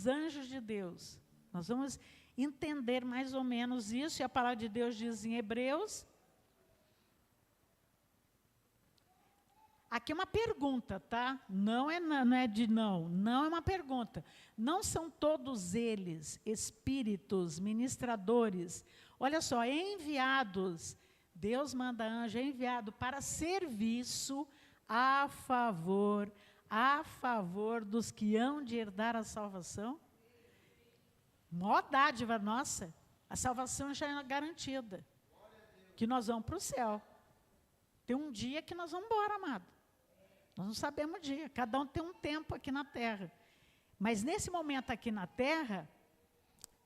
os anjos de Deus. Nós vamos entender mais ou menos isso, e a palavra de Deus diz em Hebreus. Aqui é uma pergunta, tá? Não é de não é uma pergunta. Não são todos eles espíritos, ministradores, olha só, enviados, Deus manda anjo, é enviado para serviço a favor dos que hão de herdar a salvação? Mó dádiva nossa, a salvação já é garantida, que nós vamos para o céu. Tem um dia que nós vamos embora, amado. Nós não sabemos o dia, cada um tem um tempo aqui na terra. Mas nesse momento aqui na terra,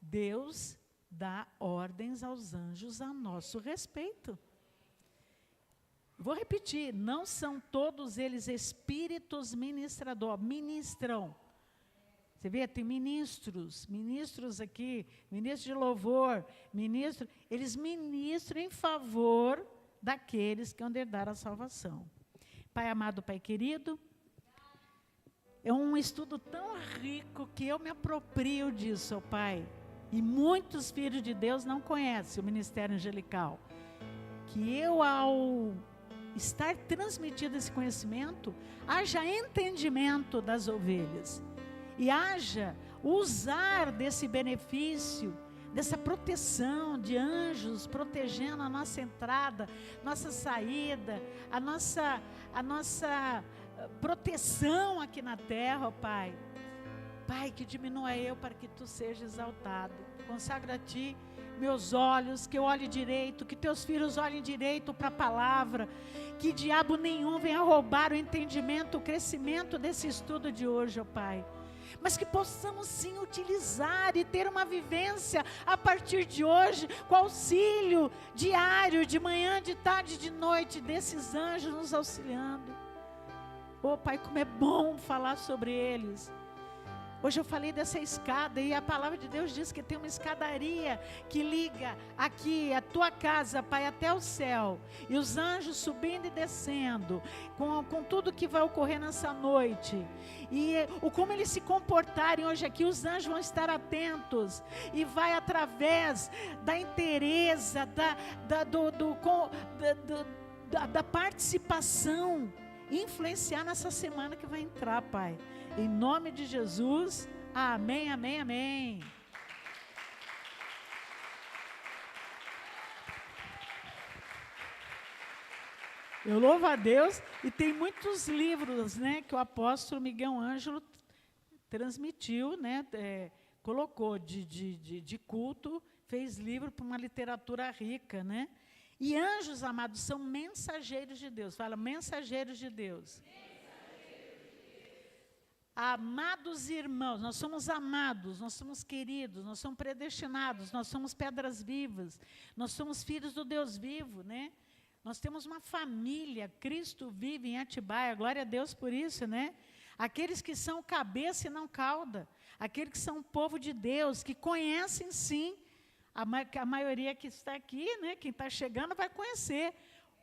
Deus dá ordens aos anjos a nosso respeito. Vou repetir, não são todos eles espíritos ministradores, ministram. Você vê, tem ministros aqui, ministro de louvor, eles ministram em favor daqueles que hão de herdar a salvação. Pai amado, Pai querido, é um estudo tão rico que eu me aproprio disso, ó Pai. E muitos filhos de Deus não conhecem o ministério angelical. Que eu, ao estar transmitido esse conhecimento, haja entendimento das ovelhas. E haja usar desse benefício, dessa proteção de anjos, protegendo a nossa entrada, nossa saída, a nossa proteção aqui na terra, ó Pai. Pai, que diminua eu para que Tu seja exaltado. Consagra a Ti meus olhos, que eu olhe direito, que Teus filhos olhem direito para a palavra, que diabo nenhum venha roubar o entendimento, o crescimento desse estudo de hoje, ó Pai. Mas que possamos sim utilizar e ter uma vivência a partir de hoje, com auxílio diário, de manhã, de tarde, de noite, desses anjos nos auxiliando. Oh Pai, como é bom falar sobre eles. Hoje eu falei dessa escada e a palavra de Deus diz que tem uma escadaria que liga aqui a tua casa, Pai, até o céu. E os anjos subindo e descendo, com tudo que vai ocorrer nessa noite. E como eles se comportarem hoje aqui, os anjos vão estar atentos. E vai através da inteireza, da participação, influenciar nessa semana que vai entrar, Pai. Em nome de Jesus, amém, amém, amém. Eu louvo a Deus, e tem muitos livros, né, que o apóstolo Miguel Ângelo transmitiu, né, colocou de culto, fez livro para uma literatura rica, né? E anjos, amados, são mensageiros de Deus. Fala, mensageiros de Deus. Amados irmãos, nós somos amados, nós somos queridos, nós somos predestinados, nós somos pedras vivas, nós somos filhos do Deus vivo, né? Nós temos uma família, Cristo vive em Atibaia, glória a Deus por isso, né? Aqueles que são cabeça e não cauda, aqueles que são povo de Deus, que conhecem sim, a maioria que está aqui, né? Quem está chegando vai conhecer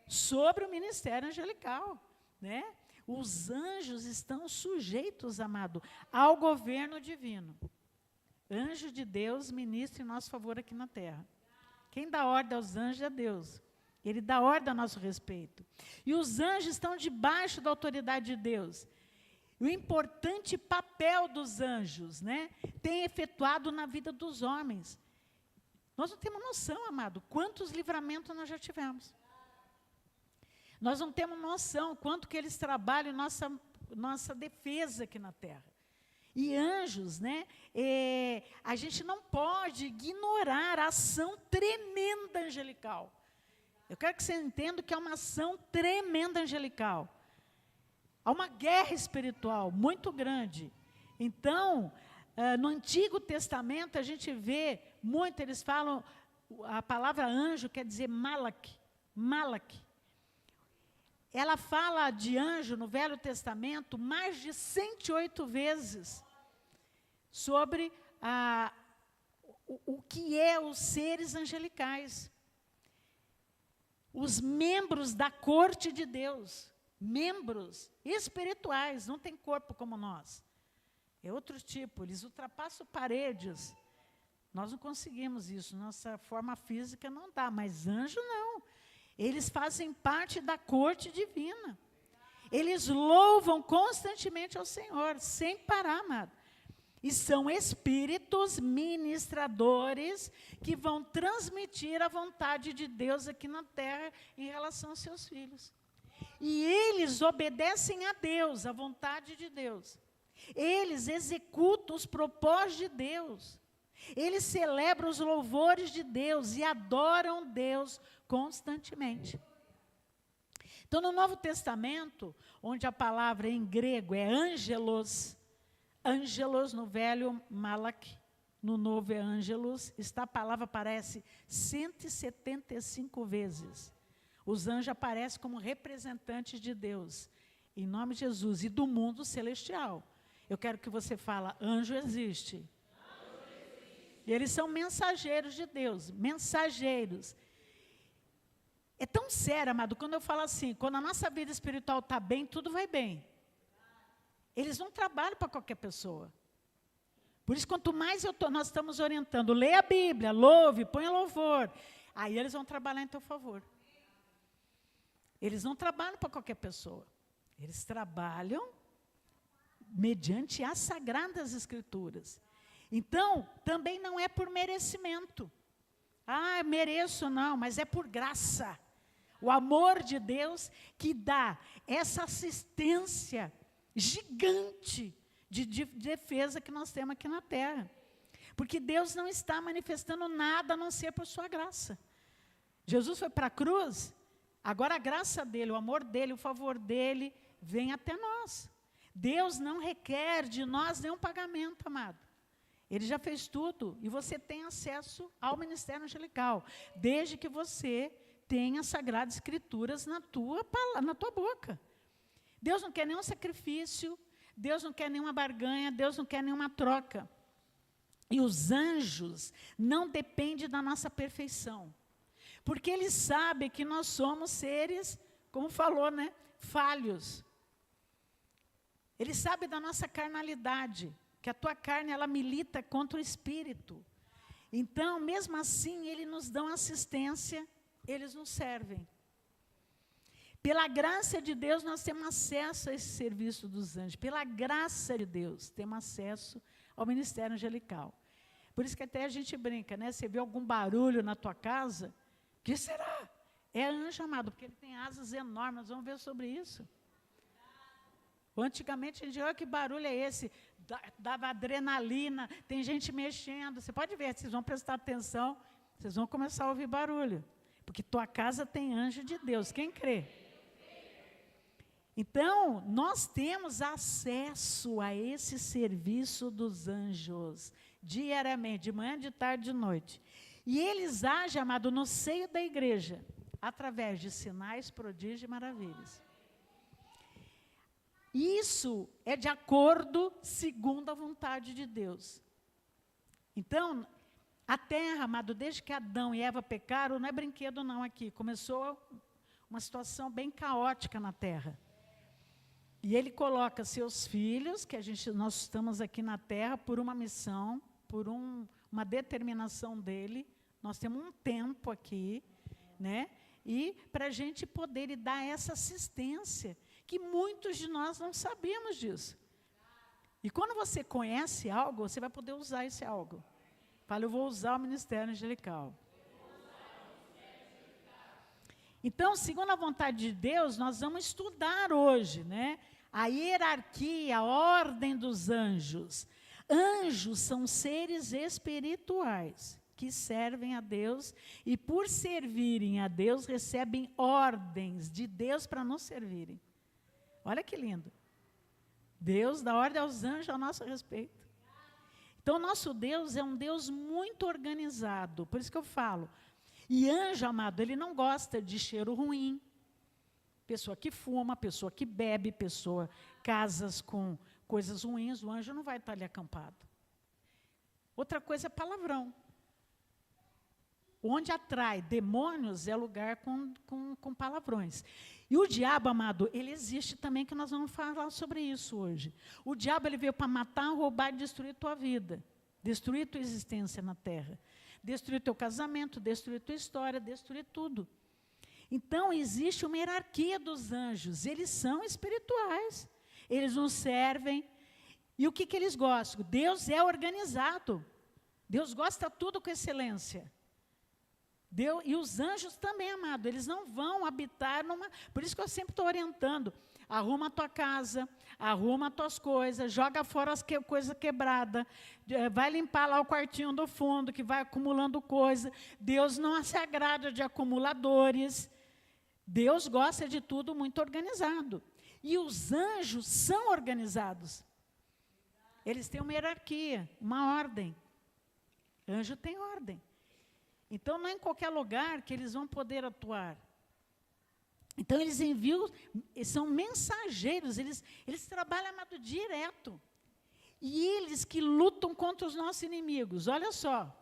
sobre o ministério angelical, né? Os anjos estão sujeitos, amado, ao governo divino. Anjo de Deus ministra em nosso favor aqui na terra. Quem dá ordem aos anjos é Deus. Ele dá ordem a nosso respeito. E os anjos estão debaixo da autoridade de Deus. O importante papel dos anjos, né, tem efetuado na vida dos homens. Nós não temos noção, amado, quantos livramentos nós já tivemos. Nós não temos noção quanto que eles trabalham nossa defesa aqui na terra. E anjos, né, a gente não pode ignorar a ação tremenda angelical. Eu quero que você entenda que é uma ação tremenda angelical. Há uma guerra espiritual muito grande. Então, no Antigo Testamento, a gente vê muito, eles falam, a palavra anjo quer dizer malak, malak. Ela fala de anjo no Velho Testamento mais de 108 vezes sobre o que é os seres angelicais. Os membros da corte de Deus, membros espirituais, não tem corpo como nós. É outro tipo, eles ultrapassam paredes. Nós não conseguimos isso, nossa forma física não dá, mas anjo não. Eles fazem parte da corte divina. Eles louvam constantemente ao Senhor, sem parar, amado. E são espíritos ministradores que vão transmitir a vontade de Deus aqui na terra em relação aos seus filhos. E eles obedecem a Deus, a vontade de Deus. Eles executam os propósitos de Deus. Eles celebram os louvores de Deus e adoram Deus constantemente. Então, no Novo Testamento, onde a palavra em grego é angelos, angelos no velho malak, no novo é angelos, a palavra aparece 175 vezes. Os anjos aparecem como representantes de Deus, em nome de Jesus, e do mundo celestial. Eu quero que você fale, anjo existe. E eles são mensageiros de Deus, mensageiros. É tão sério, amado, quando eu falo assim, quando a nossa vida espiritual está bem, tudo vai bem. Eles não trabalham para qualquer pessoa. Por isso, quanto mais nós estamos orientando, leia a Bíblia, louve, põe louvor, aí eles vão trabalhar em teu favor. Eles não trabalham para qualquer pessoa. Eles trabalham mediante as sagradas escrituras. Então, também não é por merecimento. Ah, mereço não, mas é por graça. O amor de Deus que dá essa assistência gigante de defesa que nós temos aqui na terra. Porque Deus não está manifestando nada a não ser por sua graça. Jesus foi para a cruz, agora a graça dele, o amor dele, o favor dele, vem até nós. Deus não requer de nós nenhum pagamento, amado. Ele já fez tudo e você tem acesso ao ministério angelical, desde que você tenha as sagradas escrituras na tua boca. Deus não quer nenhum sacrifício, Deus não quer nenhuma barganha, Deus não quer nenhuma troca. E os anjos não dependem da nossa perfeição, porque eles sabem que nós somos seres, como falou, né, falhos. Eles sabem da nossa carnalidade, que a tua carne, ela milita contra o espírito. Então, mesmo assim, eles nos dão assistência, eles nos servem. Pela graça de Deus, nós temos acesso a esse serviço dos anjos. Pela graça de Deus, temos acesso ao ministério angelical. Por isso que até a gente brinca, né? Você vê algum barulho na tua casa, o que será? É anjo, amado, porque ele tem asas enormes, nós vamos ver sobre isso. Antigamente a gente dizia, olha que barulho é esse? Dava adrenalina, tem gente mexendo. Você pode ver, vocês vão prestar atenção, vocês vão começar a ouvir barulho. Porque tua casa tem anjo de Deus, quem crê? Então, nós temos acesso a esse serviço dos anjos, diariamente, de manhã, de tarde, de noite. E eles agem, amado, no seio da igreja, através de sinais, prodígios e maravilhas. Isso é de acordo segundo a vontade de Deus. Então, a terra, amado, desde que Adão e Eva pecaram, não é brinquedo não aqui, começou uma situação bem caótica na terra. E ele coloca seus filhos, que nós estamos aqui na terra por uma missão, por uma determinação dele, nós temos um tempo aqui, né? E para a gente poder dar essa assistência, que muitos de nós não sabíamos disso. E quando você conhece algo, você vai poder usar esse algo. Fala, eu vou usar o ministério angelical. Então, segundo a vontade de Deus, nós vamos estudar hoje, né? A hierarquia, a ordem dos anjos. Anjos são seres espirituais que servem a Deus e, por servirem a Deus, recebem ordens de Deus para nos servirem. Olha que lindo. Deus dá ordem aos anjos a nosso respeito. Então, nosso Deus é um Deus muito organizado. Por isso que eu falo. E anjo, amado, ele não gosta de cheiro ruim. Pessoa que fuma, pessoa que bebe, casas com coisas ruins, o anjo não vai estar ali acampado. Outra coisa é palavrão. onde atrai demônios é lugar com palavrões. E o diabo, amado, ele existe também, que nós vamos falar sobre isso hoje. O diabo, ele veio para matar, roubar e destruir tua vida, destruir tua existência na terra, destruir teu casamento, destruir tua história, destruir tudo. Então, existe uma hierarquia dos anjos, eles são espirituais, eles nos servem. E o que eles gostam? Deus é organizado, Deus gosta tudo com excelência. E os anjos também, amado, eles não vão habitar numa... Por isso que eu sempre estou orientando. Arruma a tua casa, arruma as tuas coisas, joga fora as coisas quebradas, vai limpar lá o quartinho do fundo, que vai acumulando coisa. Deus não se agrada de acumuladores. Deus gosta de tudo muito organizado. E os anjos são organizados. Eles têm uma hierarquia, uma ordem. Anjo tem ordem. Então, não é em qualquer lugar que eles vão poder atuar. Então, eles enviam, são mensageiros, eles trabalham, amado, direto. E eles que lutam contra os nossos inimigos. Olha só,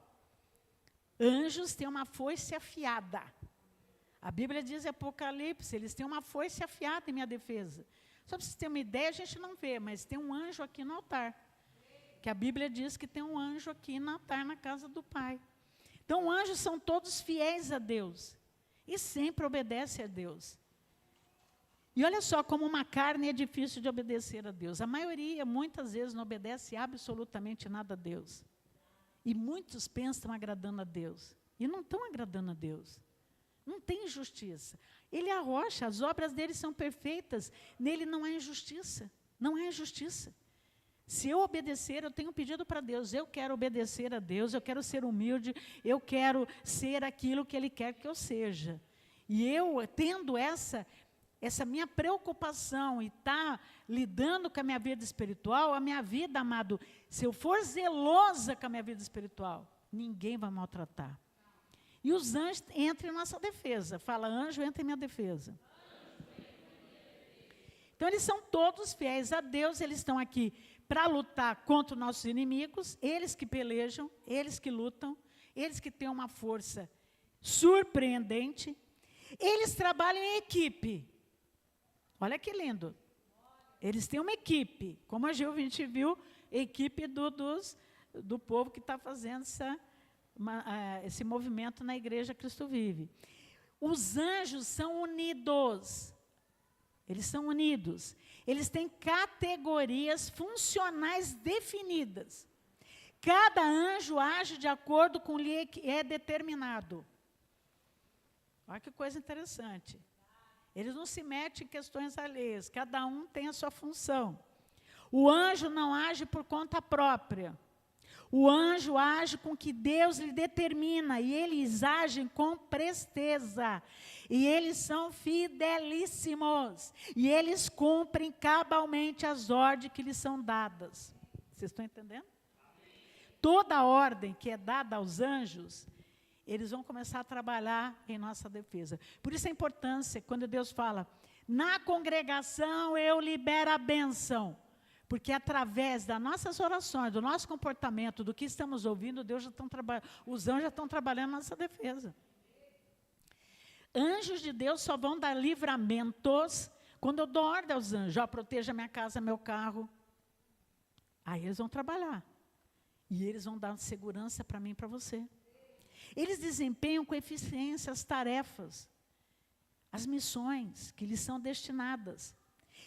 anjos têm uma foice afiada. A Bíblia diz em Apocalipse, eles têm uma foice afiada em minha defesa. Só para vocês terem uma ideia, a gente não vê, mas tem um anjo aqui no altar. Que a Bíblia diz que tem um anjo aqui no altar, na casa do Pai. Então, anjos são todos fiéis a Deus. E sempre obedecem a Deus. E olha só, como uma carne é difícil de obedecer a Deus. A maioria, muitas vezes, não obedece absolutamente nada a Deus. E muitos pensam que estão agradando a Deus. E não estão agradando a Deus. Não tem injustiça. Ele é a rocha, as obras dele são perfeitas. Nele não há injustiça. Não há injustiça. Se eu obedecer, eu tenho pedido para Deus, eu quero obedecer a Deus, eu quero ser humilde, eu quero ser aquilo que Ele quer que eu seja. E eu, tendo essa minha preocupação e lidando com a minha vida espiritual, a minha vida, amado, se eu for zelosa com a minha vida espiritual, ninguém vai maltratar. E os anjos entram em nossa defesa. Fala, anjo, entra em minha defesa. Então, eles são todos fiéis a Deus, eles estão aqui para lutar contra os nossos inimigos, eles que pelejam, eles que lutam, eles que têm uma força surpreendente. Eles trabalham em equipe. Olha que lindo. Eles têm uma equipe, como a gente viu, a equipe do povo que está fazendo esse movimento na Igreja Cristo Vive. Os anjos são unidos. Eles são unidos. Eles têm categorias funcionais definidas. Cada anjo age de acordo com o que é determinado. Olha que coisa interessante. Eles não se metem em questões alheias. Cada um tem a sua função. O anjo não age por conta própria. O anjo age com o que Deus lhe determina, e eles agem com presteza. E eles são fidelíssimos. E eles cumprem cabalmente as ordens que lhes são dadas. Vocês estão entendendo? Toda a ordem que é dada aos anjos, eles vão começar a trabalhar em nossa defesa. Por isso a importância, quando Deus fala, na congregação eu libero a bênção. Porque através das nossas orações, do nosso comportamento, do que estamos ouvindo, os anjos já estão trabalhando na nossa defesa. Anjos de Deus só vão dar livramentos quando eu dou ordem aos anjos. Proteja minha casa, meu carro. Aí eles vão trabalhar. E eles vão dar segurança para mim e para você. Eles desempenham com eficiência as tarefas, as missões que lhes são destinadas.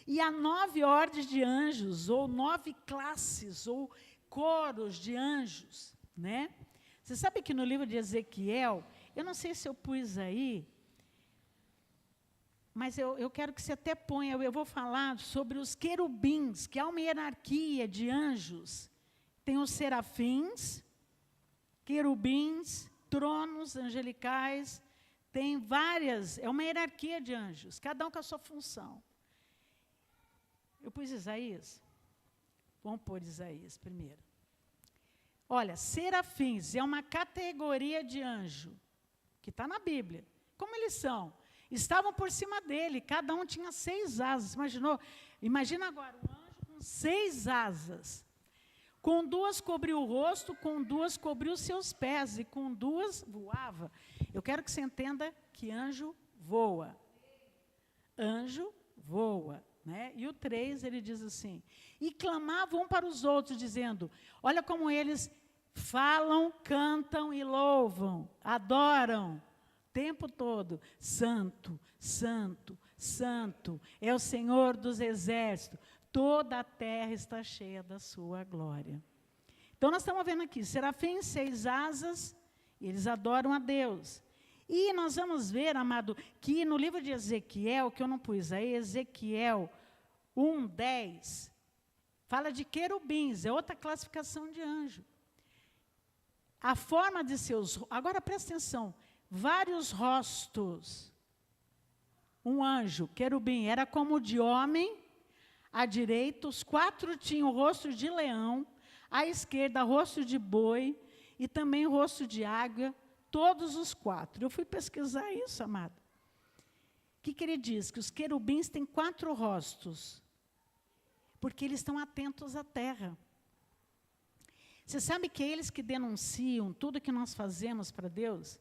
E há 9 ordens de anjos, ou 9 classes, ou coros de anjos, né? Você sabe que no livro de Ezequiel, eu não sei se eu pus aí, mas eu quero que você até ponha, eu vou falar sobre os querubins, que há uma hierarquia de anjos. Tem os serafins, querubins, tronos angelicais, tem várias, é uma hierarquia de anjos, cada um com a sua função. Eu pus Isaías. Vamos pôr Isaías primeiro. Olha, serafins é uma categoria de anjo, que está na Bíblia. Como eles são? Estavam por cima dele, cada um tinha 6 asas. Imagina agora, um anjo com 6 asas. Com duas cobriu o rosto, com duas cobriu os seus pés, e com duas voava. Eu quero que você entenda que anjo voa. Anjo voa. Né? E o 3, ele diz assim, e clamavam um para os outros, dizendo, olha como eles falam, cantam e louvam, adoram, o tempo todo, santo, santo, santo, é o Senhor dos exércitos, toda a terra está cheia da sua glória. Então, nós estamos vendo aqui, serafins, 6 asas, eles adoram a Deus. E nós vamos ver, amado, que no livro de Ezequiel, que eu não pus aí, Ezequiel 1:10, fala de querubins, é outra classificação de anjo. A forma de seus... Agora, presta atenção, vários rostos. Um anjo, querubim, era como de homem, à direita, os 4 tinham o rosto de leão, à esquerda, rosto de boi, e também rosto de águia, todos os 4. Eu fui pesquisar isso, amado. O que ele diz? Que os querubins têm 4 rostos, porque eles estão atentos à terra. Você sabe que é eles que denunciam tudo que nós fazemos para Deus?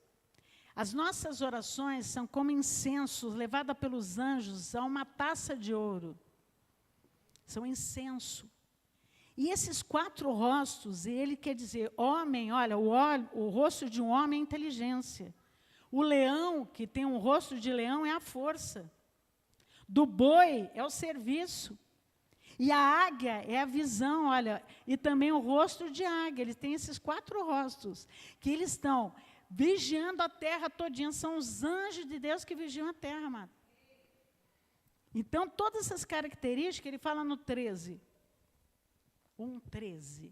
As nossas orações são como incenso levado pelos anjos a uma taça de ouro. São incenso. E esses 4 rostos, ele quer dizer, homem, olha, o rosto de um homem é inteligência. O leão, que tem um rosto de leão, é a força. Do boi é o serviço. E a águia é a visão, olha, e também o rosto de águia. Eles têm esses 4 rostos, que eles estão vigiando a terra todinha. São os anjos de Deus que vigiam a terra, amado. Então, todas essas características, ele fala no 13. 1:13.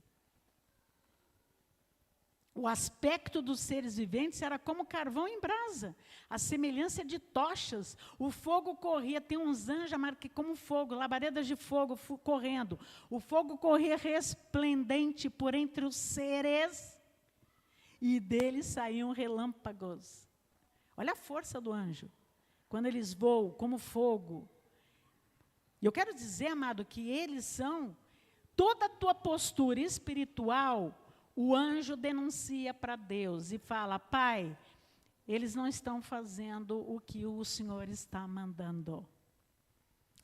O aspecto dos seres viventes era como carvão em brasa, a semelhança de tochas. O fogo corria, tem uns anjos que como fogo, labaredas de fogo correndo. O fogo corria resplendente por entre os seres, e deles saíam relâmpagos. Olha a força do anjo, quando eles voam como fogo. E eu quero dizer, amado, que eles são... Toda a tua postura espiritual, o anjo denuncia para Deus e fala, Pai, eles não estão fazendo o que o Senhor está mandando.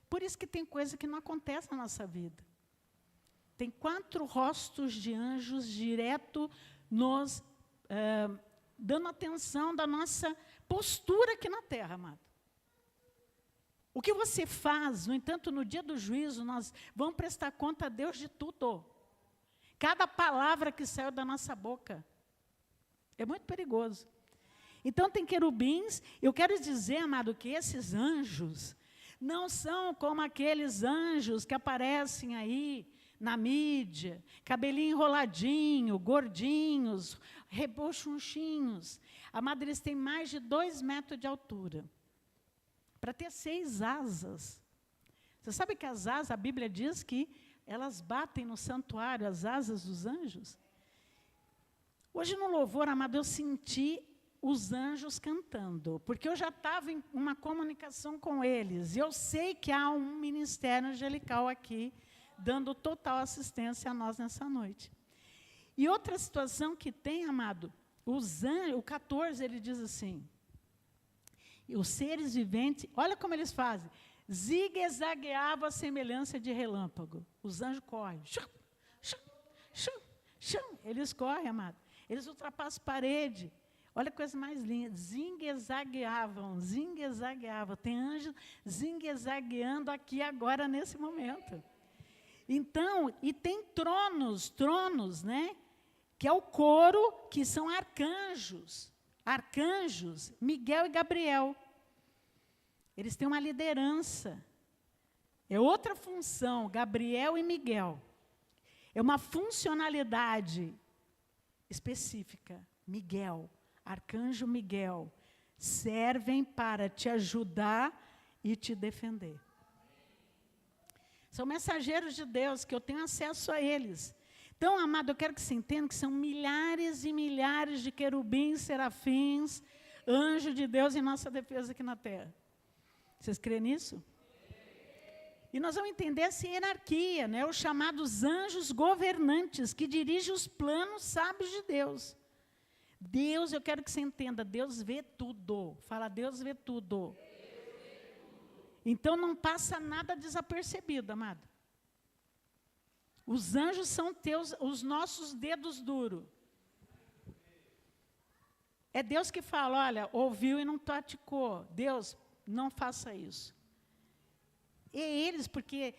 Por isso que tem coisa que não acontece na nossa vida. Tem 4 rostos de anjos direto nos dando atenção da nossa postura aqui na terra, amado. O que você faz, no entanto, no dia do juízo, nós vamos prestar conta a Deus de tudo. Cada palavra que saiu da nossa boca. É muito perigoso. Então, tem querubins. Eu quero dizer, amado, que esses anjos não são como aqueles anjos que aparecem aí na mídia, cabelinho enroladinho, gordinhos, rebochunchinhos. Amado, eles têm mais de 2 metros de altura. Para ter 6 asas. Você sabe que as asas, a Bíblia diz que elas batem no santuário, as asas dos anjos? Hoje no louvor, amado, eu senti os anjos cantando, porque eu já estava em uma comunicação com eles, e eu sei que há um ministério angelical aqui, dando total assistência a nós nessa noite. E outra situação que tem, amado, os anjos, o 14, ele diz assim, e os seres viventes, olha como eles fazem, zigue-zagueavam a semelhança de relâmpago. Os anjos correm, eles correm, amado. Eles ultrapassam parede. Olha que coisa mais linda, zigue-zagueavam. Tem anjos zigue-zagueando aqui agora, nesse momento. Então, e tem tronos, né? Que é o coro, que são arcanjos. Arcanjos, Miguel e Gabriel. Eles têm uma liderança. É outra função, Gabriel e Miguel. É uma funcionalidade específica. Miguel, arcanjo Miguel, servem para te ajudar e te defender. São mensageiros de Deus, que eu tenho acesso a eles. Então, amado, eu quero que você entenda que são milhares e milhares de querubins, serafins, anjos de Deus em nossa defesa aqui na terra. Vocês creem nisso? E nós vamos entender essa hierarquia, né? Os chamados anjos governantes, que dirigem os planos sábios de Deus. Deus, eu quero que você entenda, Deus vê tudo. Fala, Deus vê tudo. Então, não passa nada desapercebido, amado. Os anjos são os nossos dedos duros. É Deus que fala, olha, ouviu e não praticou. Deus, não faça isso. É eles, porque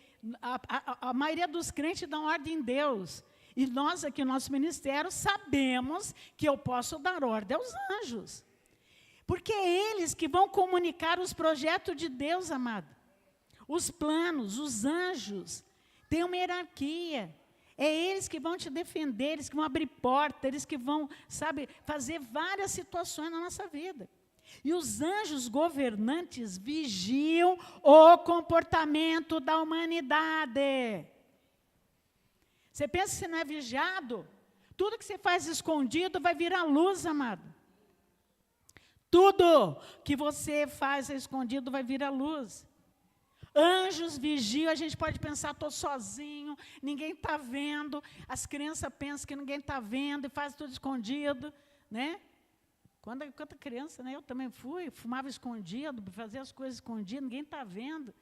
a maioria dos crentes dão ordem em Deus. E nós aqui, no nosso ministério, sabemos que eu posso dar ordem aos anjos. Porque é eles que vão comunicar os projetos de Deus, amado. Os planos, os anjos, têm uma hierarquia. É eles que vão te defender, eles que vão abrir porta, eles que vão, sabe, fazer várias situações na nossa vida. E os anjos governantes vigiam o comportamento da humanidade. Você pensa que você não é vigiado? Tudo que você faz escondido vai virar luz, amado. Tudo que você faz escondido vai virar luz. Anjos vigiam, a gente pode pensar, estou sozinho, ninguém está vendo. As crianças pensam que ninguém está vendo e faz tudo escondido, né? Quando criança, né, eu também fumava escondido, fazia as coisas escondidas, ninguém está vendo.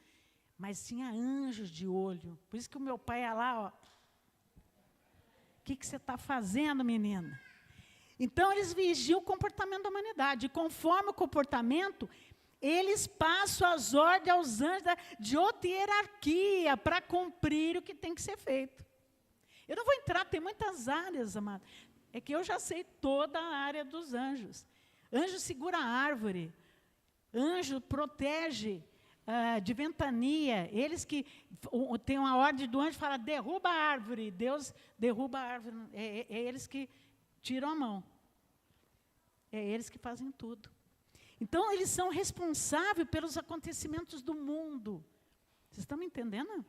Mas tinha anjos de olho. Por isso que o meu pai ia lá, ó. O que você está fazendo, menina? Então, eles vigiam o comportamento da humanidade. E conforme o comportamento, eles passam as ordens aos anjos de outra hierarquia para cumprir o que tem que ser feito. Eu não vou entrar, tem muitas áreas, amado. É que eu já sei toda a área dos anjos. Anjo segura a árvore. Anjo protege de ventania. Eles que tem uma ordem do anjo que fala, derruba a árvore. Deus derruba a árvore. É eles que tiram a mão. É eles que fazem tudo. Então, eles são responsáveis pelos acontecimentos do mundo. Vocês estão me entendendo? Amém.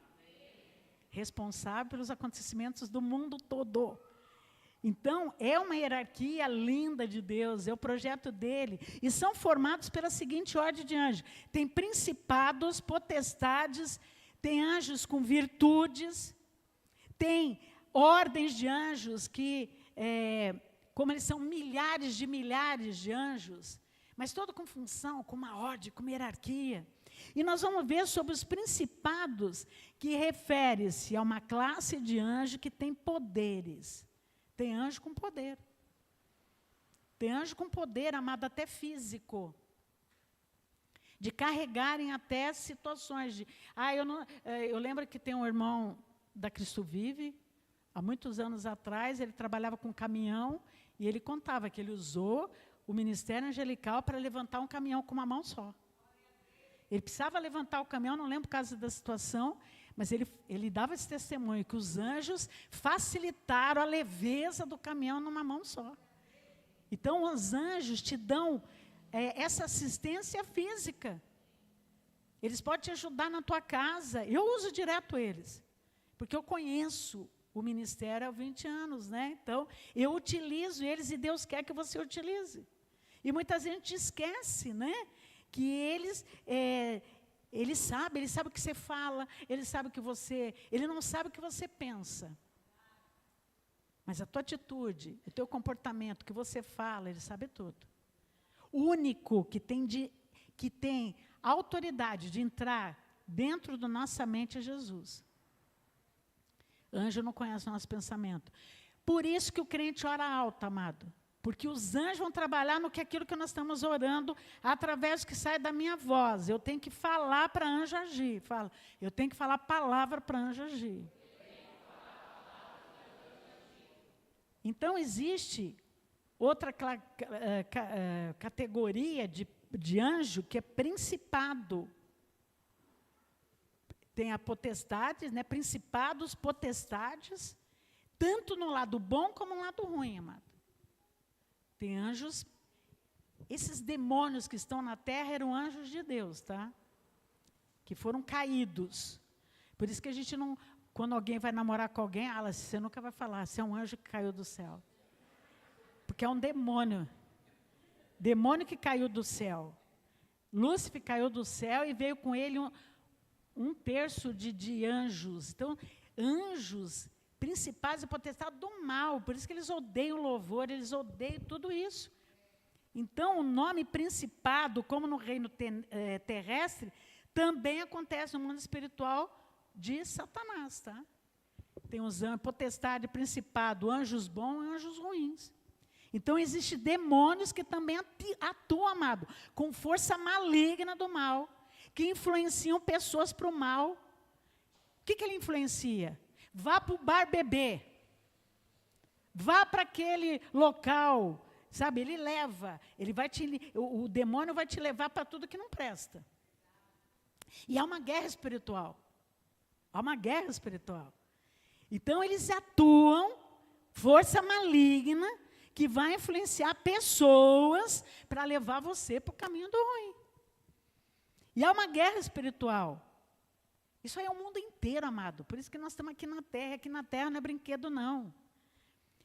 Responsável pelos acontecimentos do mundo todo. Então, é uma hierarquia linda de Deus, é o projeto dele. E são formados pela seguinte ordem de anjos. Tem principados, potestades, tem anjos com virtudes, tem ordens de anjos que, como eles são milhares de anjos, mas todo com função, com uma ordem, com uma hierarquia. E nós vamos ver sobre os principados, que refere-se a uma classe de anjo que tem poderes. Tem anjo com poder. Tem anjo com poder, amado, até físico. De carregarem até situações de... eu lembro que tem um irmão da Cristo Vive, há muitos anos atrás, ele trabalhava com caminhão, e ele contava que ele usou o ministério angelical para levantar um caminhão com uma mão só. Ele precisava levantar o caminhão, não lembro o caso da situação, mas ele dava esse testemunho, que os anjos facilitaram a leveza do caminhão numa mão só. Então, os anjos te dão essa assistência física. Eles podem te ajudar na tua casa. Eu uso direto eles, porque eu conheço o ministério há 20 anos, né? Então, eu utilizo eles e Deus quer que você utilize. E muita gente esquece, né? Que ele sabe o que você fala, ele sabe o que ele não sabe o que você pensa. Mas a tua atitude, o teu comportamento, o que você fala, ele sabe tudo. O único que tem autoridade de entrar dentro da nossa mente é Jesus. Anjo não conhece o nosso pensamento. Por isso que o crente ora alto, amado. Porque os anjos vão trabalhar no que aquilo que nós estamos orando, através do que sai da minha voz. Eu tenho que falar para anjo agir. Eu tenho que falar palavra para anjo agir. Então, existe outra categoria de anjo, que é principado. Tem a potestade, né? Principados, potestades, tanto no lado bom como no lado ruim, amado. Tem anjos, esses demônios que estão na terra eram anjos de Deus, tá? Que foram caídos. Por isso que a gente não, quando alguém vai namorar com alguém, você nunca vai falar, você é um anjo que caiu do céu. Porque é um demônio. Demônio que caiu do céu. Lúcifer caiu do céu e veio com ele 1/3 de anjos. Então, anjos, principais e potestades do mal. Por isso que eles odeiam louvor, eles odeiam tudo isso. Então, o nome principado, como no reino terrestre, também acontece no mundo espiritual de Satanás, tá? Tem os anjos, potestade, principado, anjos bons e anjos ruins. Então, existem demônios que também atuam, amado, com força maligna do mal, que influenciam pessoas para o mal. O que ele influencia? Vá para o bar beber. Vá para aquele local. Sabe, ele leva, o demônio vai te levar para tudo que não presta. E há uma guerra espiritual. Há uma guerra espiritual. Então, eles atuam, força maligna, que vai influenciar pessoas para levar você para o caminho do ruim. E há uma guerra espiritual. Isso aí é o mundo inteiro, amado. Por isso que nós estamos aqui na Terra não é brinquedo, não.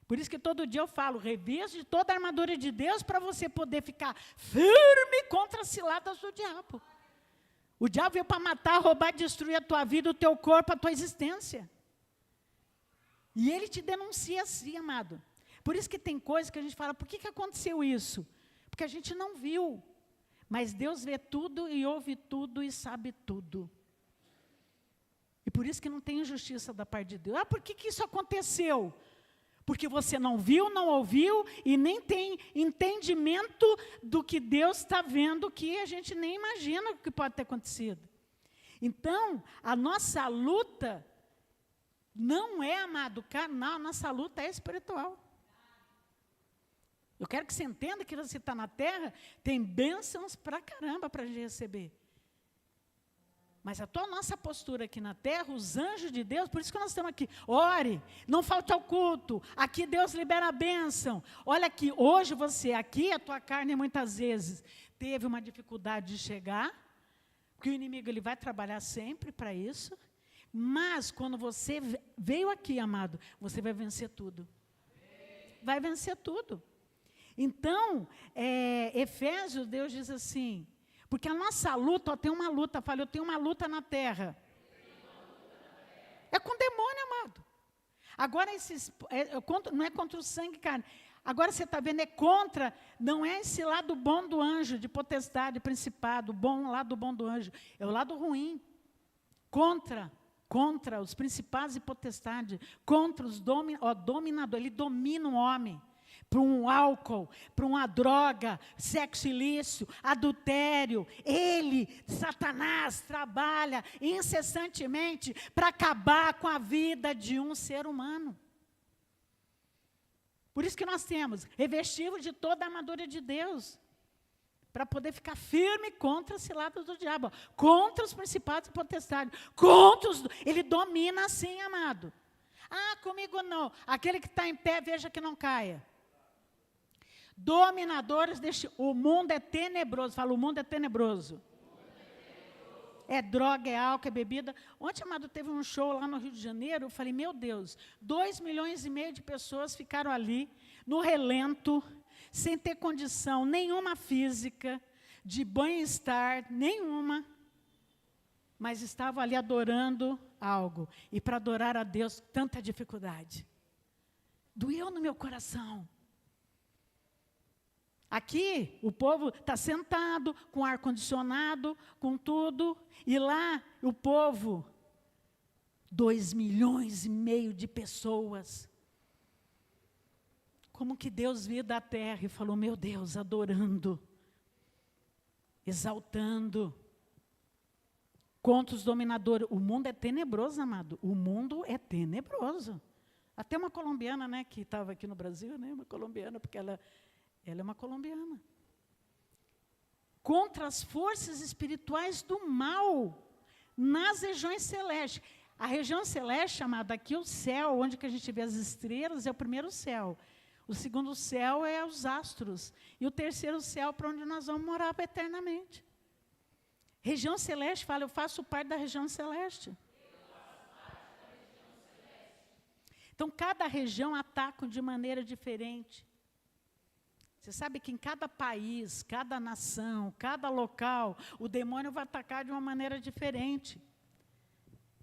Por isso que todo dia eu falo, revista de toda a armadura de Deus para você poder ficar firme contra as ciladas do diabo. O diabo veio para matar, roubar, destruir a tua vida, o teu corpo, a tua existência. E ele te denuncia assim, amado. Por isso que tem coisas que a gente fala, por que aconteceu isso? Porque a gente não viu. Mas Deus vê tudo e ouve tudo e sabe tudo. E por isso que não tem injustiça da parte de Deus. Ah, por que isso aconteceu? Porque você não viu, não ouviu e nem tem entendimento do que Deus está vendo, que a gente nem imagina o que pode ter acontecido. Então, a nossa luta não é, amado, carnal, a nossa luta é espiritual. Eu quero que você entenda que você está na terra, tem bênçãos pra caramba para a gente receber. Mas a nossa postura aqui na terra, os anjos de Deus, por isso que nós estamos aqui. Ore, não falte ao culto. Aqui Deus libera a bênção. Olha aqui, hoje você aqui, a tua carne muitas vezes teve uma dificuldade de chegar, porque o inimigo ele vai trabalhar sempre para isso. Mas quando você veio aqui, amado, você vai vencer tudo. Vai vencer tudo. Então, Efésios, Deus diz assim, porque a nossa luta, tem uma luta, fala, eu tenho uma luta na terra. É com demônio, amado. Agora, não é contra o sangue e carne. Agora você está vendo, é contra, não é esse lado bom do anjo, de potestade, principado, bom lado bom do anjo. É o lado ruim. Contra os principados e potestades, contra os dominadores. Ele domina o homem. Para um álcool, para uma droga, sexo ilícito, adultério. Ele, Satanás, trabalha incessantemente para acabar com a vida de um ser humano. Por isso que nós temos, revestivos de toda a armadura de Deus, para poder ficar firme contra as ciladas do diabo, contra os principados e potestades, ele domina assim, amado. Ah, comigo não. Aquele que está em pé, veja que não caia. Dominadores o mundo é tenebroso. Fala, o mundo é tenebroso. É droga, é álcool, é bebida. Ontem, amado, teve um show lá no Rio de Janeiro. Eu falei, meu Deus, 2,5 milhões de pessoas ficaram ali, no relento, sem ter condição nenhuma física, de bem-estar, nenhuma. Mas estavam ali adorando algo. E para adorar a Deus, tanta dificuldade. Doeu no meu coração. Aqui, o povo está sentado, com ar-condicionado, com tudo. E lá, o povo, 2,5 milhões de pessoas. Como que Deus veio da terra e falou, meu Deus, adorando, exaltando, contra os dominadores. O mundo é tenebroso, amado. O mundo é tenebroso. Até uma colombiana, né, que estava aqui no Brasil, né, uma colombiana, porque ela é uma colombiana. Contra as forças espirituais do mal, nas regiões celestes. A região celeste, chamada aqui o céu, onde que a gente vê as estrelas, é o primeiro céu. O segundo céu é os astros. E o terceiro céu, para onde nós vamos morar eternamente. Região celeste, fala, eu faço parte da região celeste. Então, cada região ataca de maneira diferente. Você sabe que em cada país, cada nação, cada local, o demônio vai atacar de uma maneira diferente.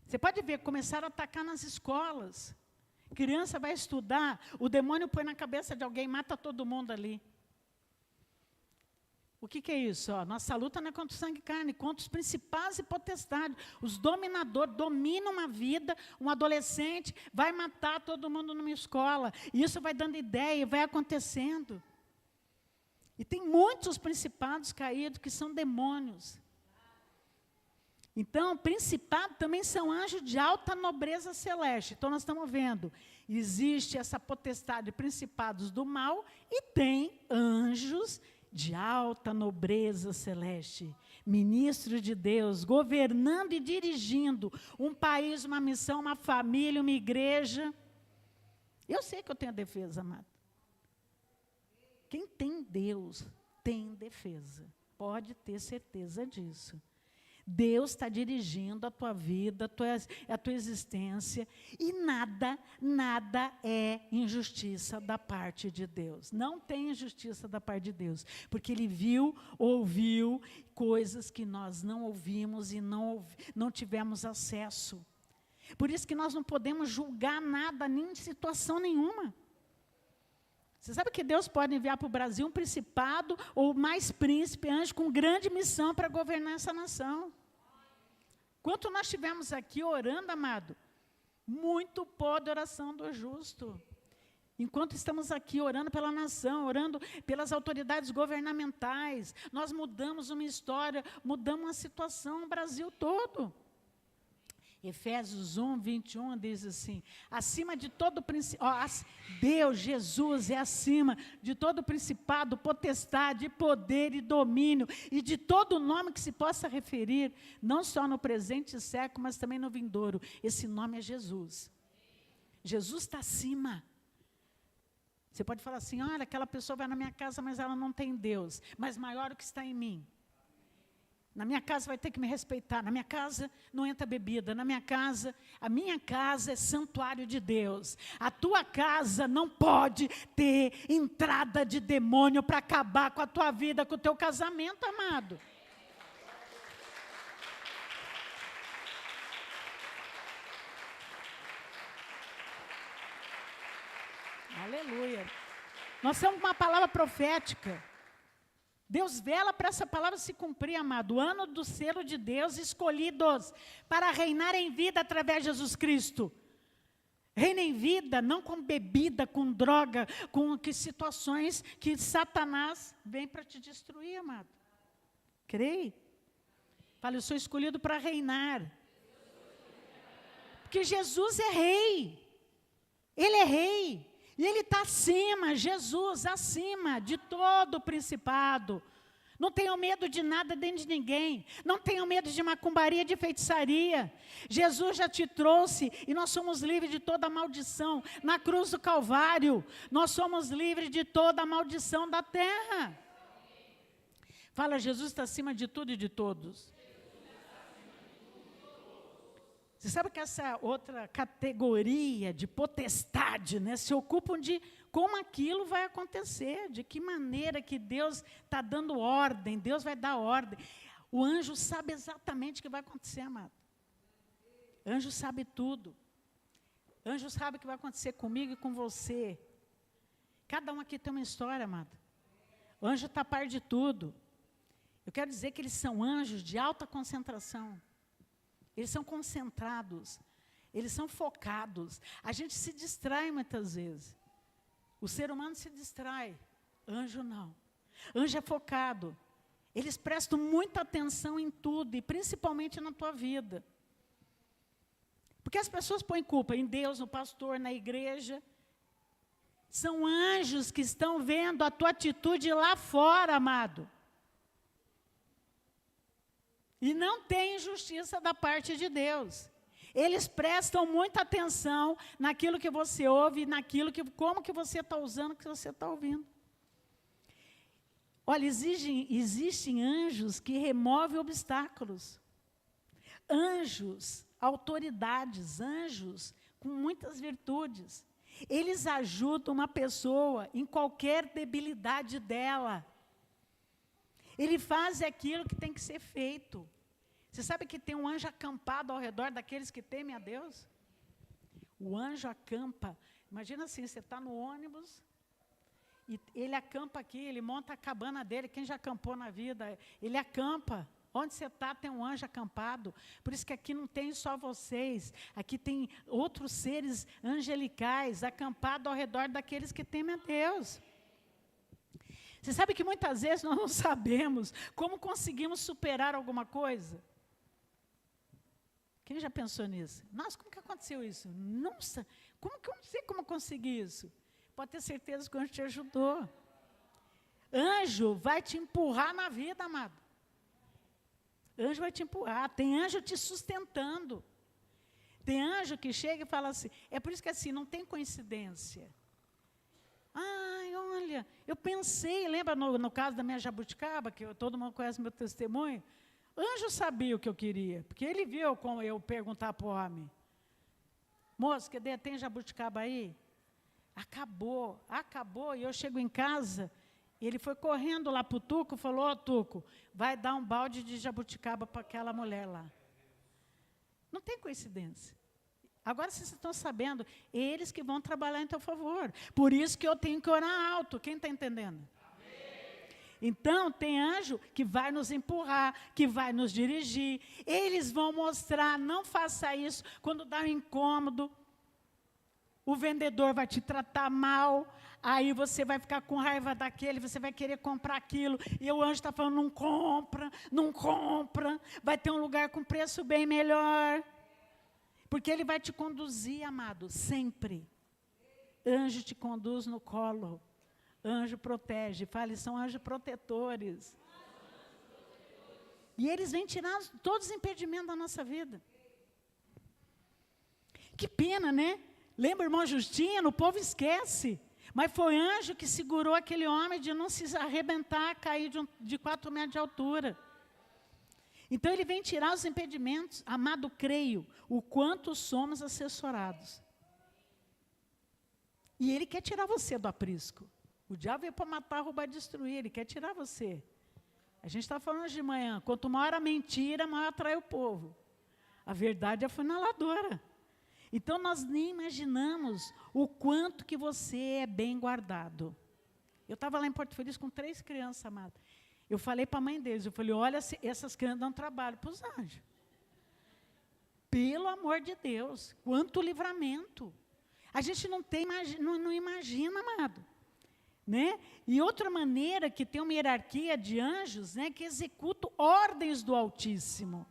Você pode ver, começaram a atacar nas escolas. Criança vai estudar, o demônio põe na cabeça de alguém, mata todo mundo ali. O que é isso? Nossa luta não é contra o sangue e carne, contra os principados e potestades. Os dominadores dominam uma vida, um adolescente vai matar todo mundo numa escola. E isso vai dando ideia, vai acontecendo. E tem muitos principados caídos que são demônios. Então, principado também são anjos de alta nobreza celeste. Então, nós estamos vendo, existe essa potestade de principados do mal e tem anjos de alta nobreza celeste, ministro de Deus, governando e dirigindo um país, uma missão, uma família, uma igreja. Eu sei que eu tenho defesa, amado. Quem tem Deus tem defesa. Pode ter certeza disso. Deus está dirigindo a tua vida, a tua existência, e nada é injustiça da parte de Deus. Não tem injustiça da parte de Deus, porque Ele viu, ouviu coisas que nós não ouvimos e não tivemos acesso. Por isso que nós não podemos julgar nada, nem em situação nenhuma. Você sabe que Deus pode enviar para o Brasil um principado ou mais príncipe, anjo, com grande missão para governar essa nação. Quanto nós estivemos aqui orando, amado, muito pode a oração do justo. Enquanto estamos aqui orando pela nação, orando pelas autoridades governamentais, nós mudamos uma história, mudamos uma situação no Brasil todo. Efésios 1, 21 diz assim, acima de todo principado, Deus, Jesus é acima de todo principado, potestade, poder e domínio, e de todo nome que se possa referir, não só no presente século, mas também no vindouro. Esse nome é Jesus. Jesus está acima. Você pode falar assim, olha, aquela pessoa vai na minha casa, mas ela não tem Deus, mas maior o que está em mim. Na minha casa vai ter que me respeitar, na minha casa não entra bebida, na minha casa, a minha casa é santuário de Deus. A tua casa não pode ter entrada de demônio para acabar com a tua vida, com o teu casamento, amado. Aleluia. Nós temos uma palavra profética. Deus vela para essa palavra se cumprir, amado. O ano do selo de Deus, escolhidos para reinar em vida através de Jesus Cristo. Reina em vida, não com bebida, com droga, com que situações que Satanás vem para te destruir, amado. Creio? Fala, eu sou escolhido para reinar. Porque Jesus é rei. Ele é rei. E Ele está acima, Jesus, acima de todo principado. Não tenham medo de nada nem de ninguém. Não tenham medo de macumbaria, de feitiçaria. Jesus já te trouxe e nós somos livres de toda maldição. Na cruz do Calvário, nós somos livres de toda a maldição da terra. Fala, Jesus está acima de tudo e de todos. Você sabe que essa outra categoria de potestade, né, se ocupam de como aquilo vai acontecer, de que maneira que Deus está dando ordem, Deus vai dar ordem. O anjo sabe exatamente o que vai acontecer, amado. O anjo sabe tudo. O anjo sabe o que vai acontecer comigo e com você. Cada um aqui tem uma história, amado. O anjo está a par de tudo. Eu quero dizer que eles são anjos de alta concentração. Eles são concentrados, eles são focados. A gente se distrai muitas vezes. O ser humano se distrai, anjo não. Anjo é focado. Eles prestam muita atenção em tudo, e principalmente na tua vida. Porque as pessoas põem culpa em Deus, no pastor, na igreja. São anjos que estão vendo a tua atitude lá fora, amado. E não tem injustiça da parte de Deus. Eles prestam muita atenção naquilo que você ouve, como que você está usando o que você está ouvindo. Olha, existem anjos que removem obstáculos. Anjos, autoridades, anjos com muitas virtudes. Eles ajudam uma pessoa em qualquer debilidade dela. Ele faz aquilo que tem que ser feito. Você sabe que tem um anjo acampado ao redor daqueles que temem a Deus? O anjo acampa. Imagina assim, você está no ônibus, e ele acampa aqui, ele monta a cabana dele. Quem já acampou na vida, ele acampa. Onde você está, tem um anjo acampado. Por isso que aqui não tem só vocês. Aqui tem outros seres angelicais acampados ao redor daqueles que temem a Deus. Você sabe que muitas vezes nós não sabemos como conseguimos superar alguma coisa? Quem já pensou nisso? Nossa, como que aconteceu isso? Nossa, como que eu não sei como consegui isso? Pode ter certeza que o anjo te ajudou. Anjo vai te empurrar na vida, amado. Anjo vai te empurrar. Tem anjo te sustentando. Tem anjo que chega e fala assim. É por isso que assim, não tem coincidência. Ai, olha, eu pensei, lembra no caso da minha jabuticaba, que todo mundo conhece meu testemunho? Anjo sabia o que eu queria, porque ele viu como eu perguntar para o homem. Moço, tem jabuticaba aí? Acabou, e eu chego em casa, e ele foi correndo lá para o Tuco, falou, ó Tuco, vai dar um balde de jabuticaba para aquela mulher lá. Não tem coincidência. Agora vocês estão sabendo, eles que vão trabalhar em teu favor. Por isso que eu tenho que orar alto, quem está entendendo? Então, tem anjo que vai nos empurrar, que vai nos dirigir. Eles vão mostrar, não faça isso. Quando dá um incômodo, o vendedor vai te tratar mal. Aí você vai ficar com raiva daquele, você vai querer comprar aquilo. E o anjo está falando, não compra, não compra. Vai ter um lugar com preço bem melhor. Porque ele vai te conduzir, amado, sempre. Anjo te conduz no colo. Anjo protege, fale, são anjos protetores. E eles vêm tirar todos os impedimentos da nossa vida. Que pena, né? Lembra, irmão Justino, o povo esquece. Mas foi anjo que segurou aquele homem de não se arrebentar, cair de 4 metros de altura. Então ele vem tirar os impedimentos. Amado, creio, o quanto somos assessorados. E ele quer tirar você do aprisco. O diabo veio para matar, roubar e destruir. Ele quer tirar você. A gente está falando de manhã. Quanto maior a mentira, maior atrai o povo. A verdade é afuniladora. Então, nós nem imaginamos o quanto que você é bem guardado. Eu estava lá em Porto Feliz com 3 crianças, amado. Eu falei para a mãe deles, eu falei, olha, essas crianças dão trabalho para os anjos. Pelo amor de Deus, quanto livramento. A gente não imagina, amado. Né? E outra maneira que tem uma hierarquia de anjos, né, que executam ordens do Altíssimo.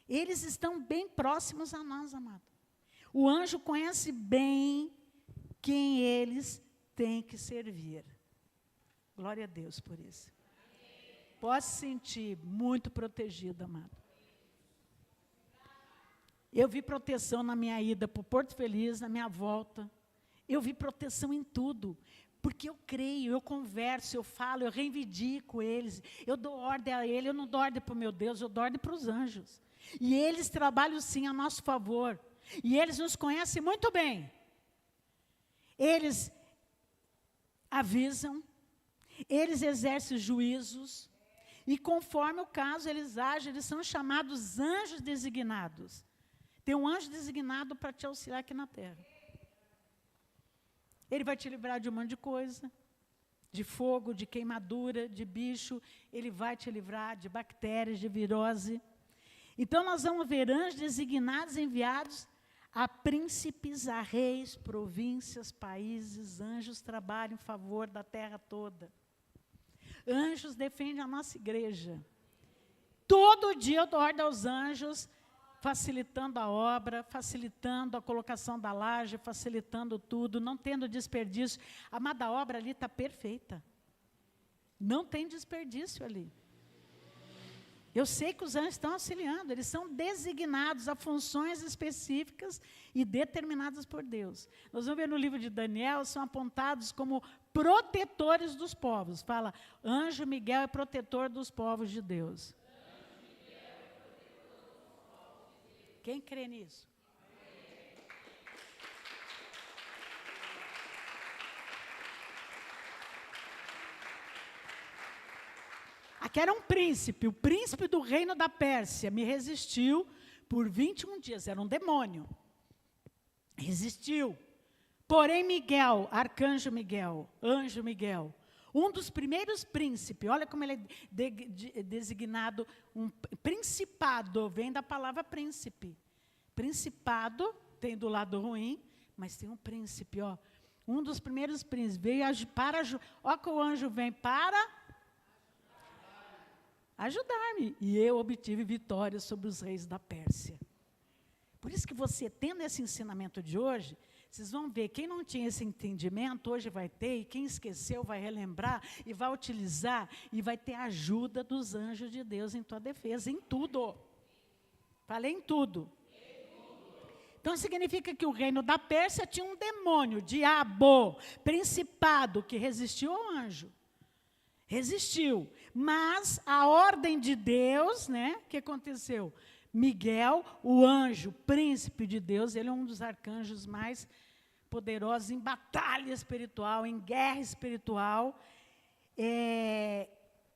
Eles estão bem próximos a nós, amado. O anjo conhece bem quem eles têm que servir. Glória a Deus por isso. Pode se sentir muito protegido, amado. Eu vi proteção na minha ida para o Porto Feliz, na minha volta. Eu vi proteção em tudo. Porque eu creio, eu converso, eu falo, eu reivindico eles. Eu dou ordem a ele, eu não dou ordem para o meu Deus, eu dou ordem para os anjos. E eles trabalham sim a nosso favor. E eles nos conhecem muito bem. Eles avisam, eles exercem juízos, e conforme o caso eles agem, eles são chamados anjos designados. Tem um anjo designado para te auxiliar aqui na terra. Ele vai te livrar de um monte de coisa, de fogo, de queimadura, de bicho. Ele vai te livrar de bactérias, de virose. Então, nós vamos ver anjos designados, enviados a príncipes, a reis, províncias, países. Anjos trabalham em favor da terra toda. Anjos defendem a nossa igreja. Todo dia eu dou ordem aos anjos, facilitando a obra, facilitando a colocação da laje, facilitando tudo, não tendo desperdício. A amada obra ali está perfeita. Não tem desperdício ali. Eu sei que os anjos estão auxiliando, eles são designados a funções específicas e determinadas por Deus. Nós vamos ver no livro de Daniel, são apontados como protetores dos povos. Fala, anjo Miguel é protetor dos povos de Deus. Quem crê nisso? que era um príncipe, o príncipe do reino da Pérsia, me resistiu por 21 dias, era um demônio. Resistiu. Porém, Miguel, arcanjo Miguel, anjo Miguel, um dos primeiros príncipes, olha como ele é designado, um principado, vem da palavra príncipe. Principado tem do lado ruim, mas tem um príncipe, ó. Um dos primeiros príncipes veio para, olha que o anjo vem para ajudar-me. E eu obtive vitória sobre os reis da Pérsia. Por isso que você, tendo esse ensinamento de hoje, vocês vão ver, quem não tinha esse entendimento, hoje vai ter, e quem esqueceu vai relembrar, e vai utilizar, e vai ter a ajuda dos anjos de Deus em tua defesa, em tudo. Falei em tudo. Então, significa que o reino da Pérsia tinha um demônio, diabo, principado, que resistiu ao anjo. Resistiu. Mas a ordem de Deus, né, o que aconteceu? Miguel, o anjo, príncipe de Deus, ele é um dos arcanjos mais poderosos em batalha espiritual, em guerra espiritual. É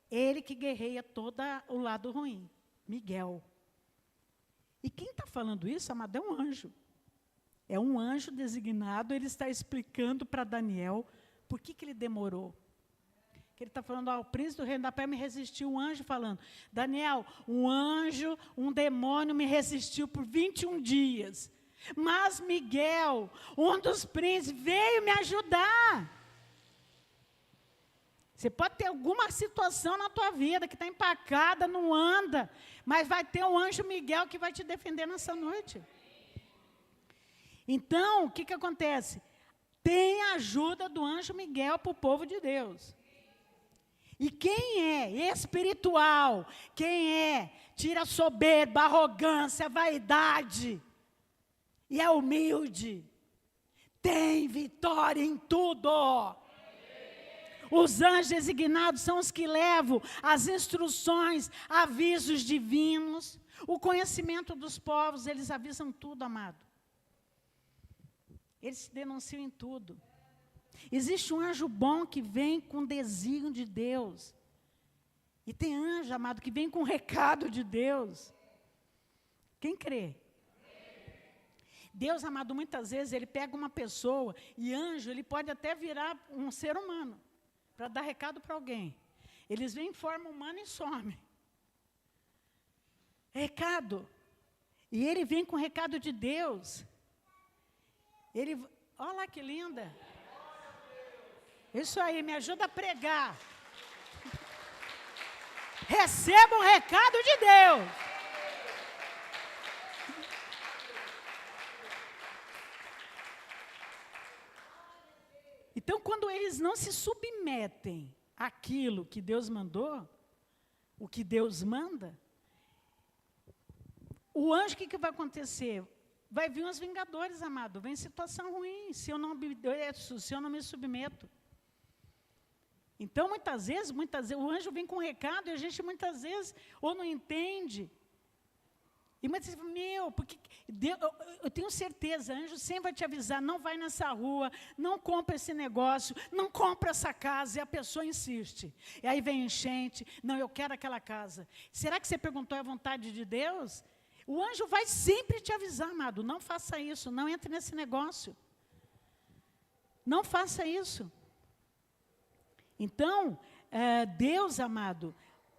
ele que guerreia todo o lado ruim, Miguel. E quem está falando isso, amado, é um anjo. É um anjo designado, ele está explicando para Daniel por que ele demorou. Que ele está falando, ó, o príncipe do reino da Pérsia me resistiu, um anjo falando, Daniel, um anjo, um demônio me resistiu por 21 dias. Mas Miguel, um dos príncipes, veio me ajudar. Você pode ter alguma situação na tua vida que está empacada, não anda, mas vai ter um anjo Miguel que vai te defender nessa noite. Então, o que acontece? Tem a ajuda do anjo Miguel para o povo de Deus. E quem é espiritual, quem tira soberba, arrogância, vaidade, e é humilde, tem vitória em tudo. Os anjos designados são os que levam as instruções, avisos divinos, o conhecimento dos povos, eles avisam tudo, amado. Eles se denunciam em tudo. Existe um anjo bom que vem com desígnio de Deus. E tem anjo, amado, que vem com recado de Deus. Quem crê? Deus, amado, muitas vezes, ele pega uma pessoa, e anjo, ele pode até virar um ser humano, para dar recado para alguém. Eles vêm em forma humana e somem. Recado. E ele vem com recado de Deus. Olha lá que linda. Isso aí, me ajuda a pregar. Receba um recado de Deus. Então, quando eles não se submetem àquilo que Deus mandou, o que Deus manda, o anjo, o que vai acontecer? Vai vir os vingadores, amado. Vem situação ruim, se eu não obedeço, se eu não me submeto. Então, muitas vezes, o anjo vem com um recado e a gente, muitas vezes, ou não entende. E muitas vezes, porque eu tenho certeza, anjo sempre vai te avisar, não vai nessa rua, não compra esse negócio, não compra essa casa, e a pessoa insiste. E aí vem enchente, não, eu quero aquela casa. Será que você perguntou a vontade de Deus? O anjo vai sempre te avisar, amado, não faça isso, não entre nesse negócio. Não faça isso. Então, Deus, amado,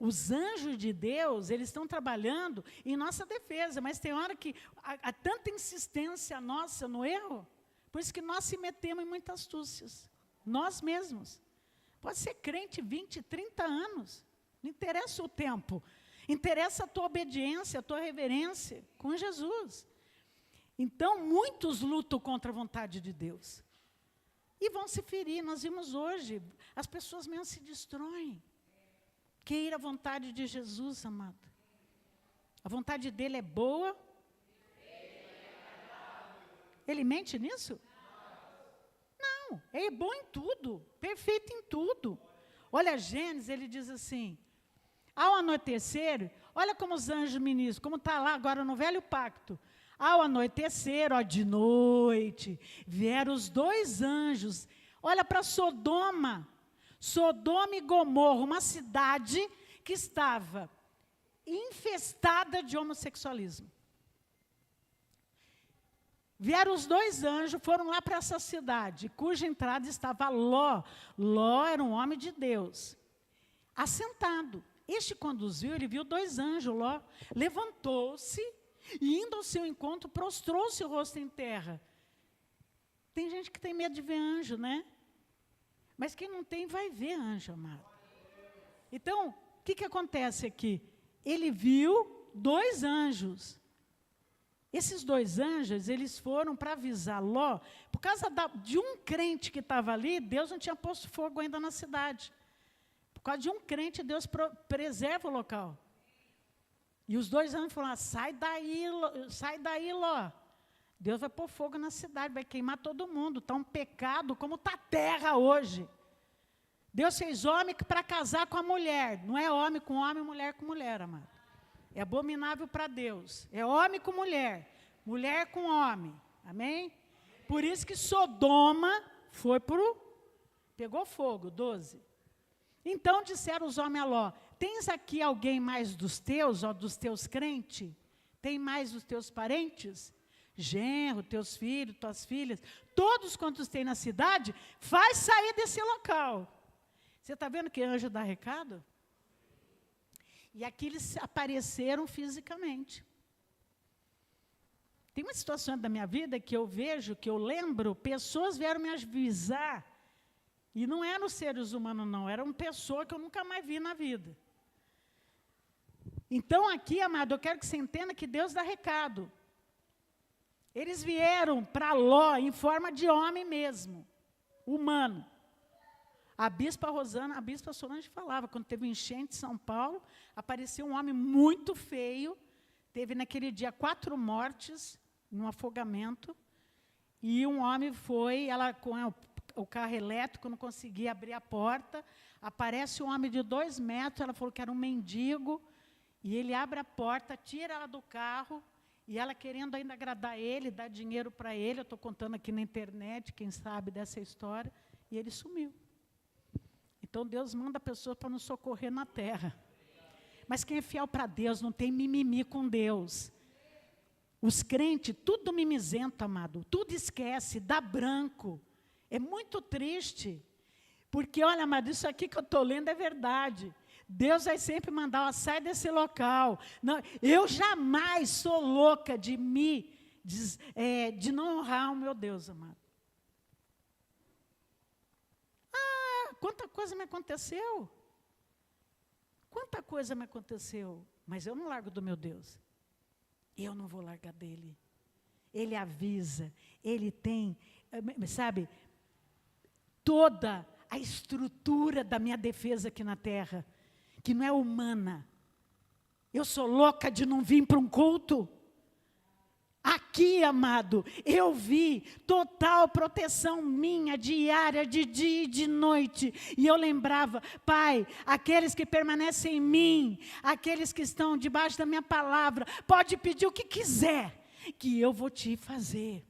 os anjos de Deus, eles estão trabalhando em nossa defesa, mas tem hora que há tanta insistência nossa no erro, por isso que nós se metemos em muitas astúcias, nós mesmos. Pode ser crente 20, 30 anos, não interessa o tempo, interessa a tua obediência, a tua reverência com Jesus. Então, muitos lutam contra a vontade de Deus. E vão se ferir, nós vimos hoje, as pessoas mesmo se destroem. Queira a vontade de Jesus, amado. A vontade dele é boa. Ele mente nisso? Não, ele é bom em tudo, perfeito em tudo. Olha, Gênesis, ele diz assim, ao anoitecer, olha como os anjos ministram, como está lá agora no Velho Pacto. Ao anoitecer, ó, de noite, vieram os dois anjos, olha para Sodoma e Gomorra, uma cidade que estava infestada de homossexualismo. Vieram os 2 anjos, foram lá para essa cidade, cuja entrada estava Ló. Ló era um homem de Deus, assentado. Este conduziu, ele viu 2 anjos, Ló, levantou-se e, indo ao seu encontro, prostrou-se o rosto em terra. Tem gente que tem medo de ver anjo, né? Mas quem não tem, vai ver anjo, amado. Então, o que acontece aqui? Ele viu 2 anjos. Esses 2 anjos, eles foram para avisar Ló, por causa de um crente que estava ali, Deus não tinha posto fogo ainda na cidade. Por causa de um crente, Deus preserva o local. E os 2 anjos falaram, sai daí, Ló. Deus vai pôr fogo na cidade, vai queimar todo mundo. Está um pecado como está a terra hoje. Deus fez homem para casar com a mulher. Não é homem com homem, mulher com mulher, amado. É abominável para Deus. É homem com mulher, mulher com homem. Amém? Por isso que Sodoma pegou fogo, 12. Então disseram os homens a Ló, tens aqui alguém mais dos teus crentes? Tem mais dos teus parentes? Genro, teus filhos, tuas filhas, todos quantos tem na cidade, faz sair desse local. Você está vendo que anjo dá recado? E aqui eles apareceram fisicamente. Tem uma situação da minha vida que eu vejo, que eu lembro, pessoas vieram me avisar, e não eram seres humanos, não, eram pessoas que eu nunca mais vi na vida. Então, aqui, amado, eu quero que você entenda que Deus dá recado. Eles vieram para Ló em forma de homem mesmo, humano. A bispa Rosana, a bispa Solange falava, quando teve um enchente em São Paulo, apareceu um homem muito feio, teve naquele dia 4 mortes, num afogamento, e um homem foi, ela com o carro elétrico, não conseguia abrir a porta, aparece um homem de 2 metros, ela falou que era um mendigo, e ele abre a porta, tira ela do carro, e ela querendo ainda agradar ele, dar dinheiro para ele, eu estou contando aqui na internet, quem sabe dessa história, e ele sumiu. Então, Deus manda pessoas para nos socorrer na terra. Mas quem é fiel para Deus, não tem mimimi com Deus. Os crentes, tudo mimizento, amado, tudo esquece, dá branco. É muito triste. Porque, olha, amado, isso aqui que eu estou lendo é verdade. Deus vai sempre mandar, ó, sai desse local. Não, eu jamais sou louca de não honrar o meu Deus, amado. Ah, quanta coisa me aconteceu. Quanta coisa me aconteceu. Mas eu não largo do meu Deus. Eu não vou largar dele. Ele avisa, ele tem, sabe, toda a estrutura da minha defesa aqui na terra, que não é humana. Eu sou louca de não vir para um culto. Aqui, amado, eu vi total proteção minha, diária, de dia e de noite. E eu lembrava, Pai, aqueles que permanecem em mim, aqueles que estão debaixo da minha palavra, pode pedir o que quiser, que eu vou te fazer.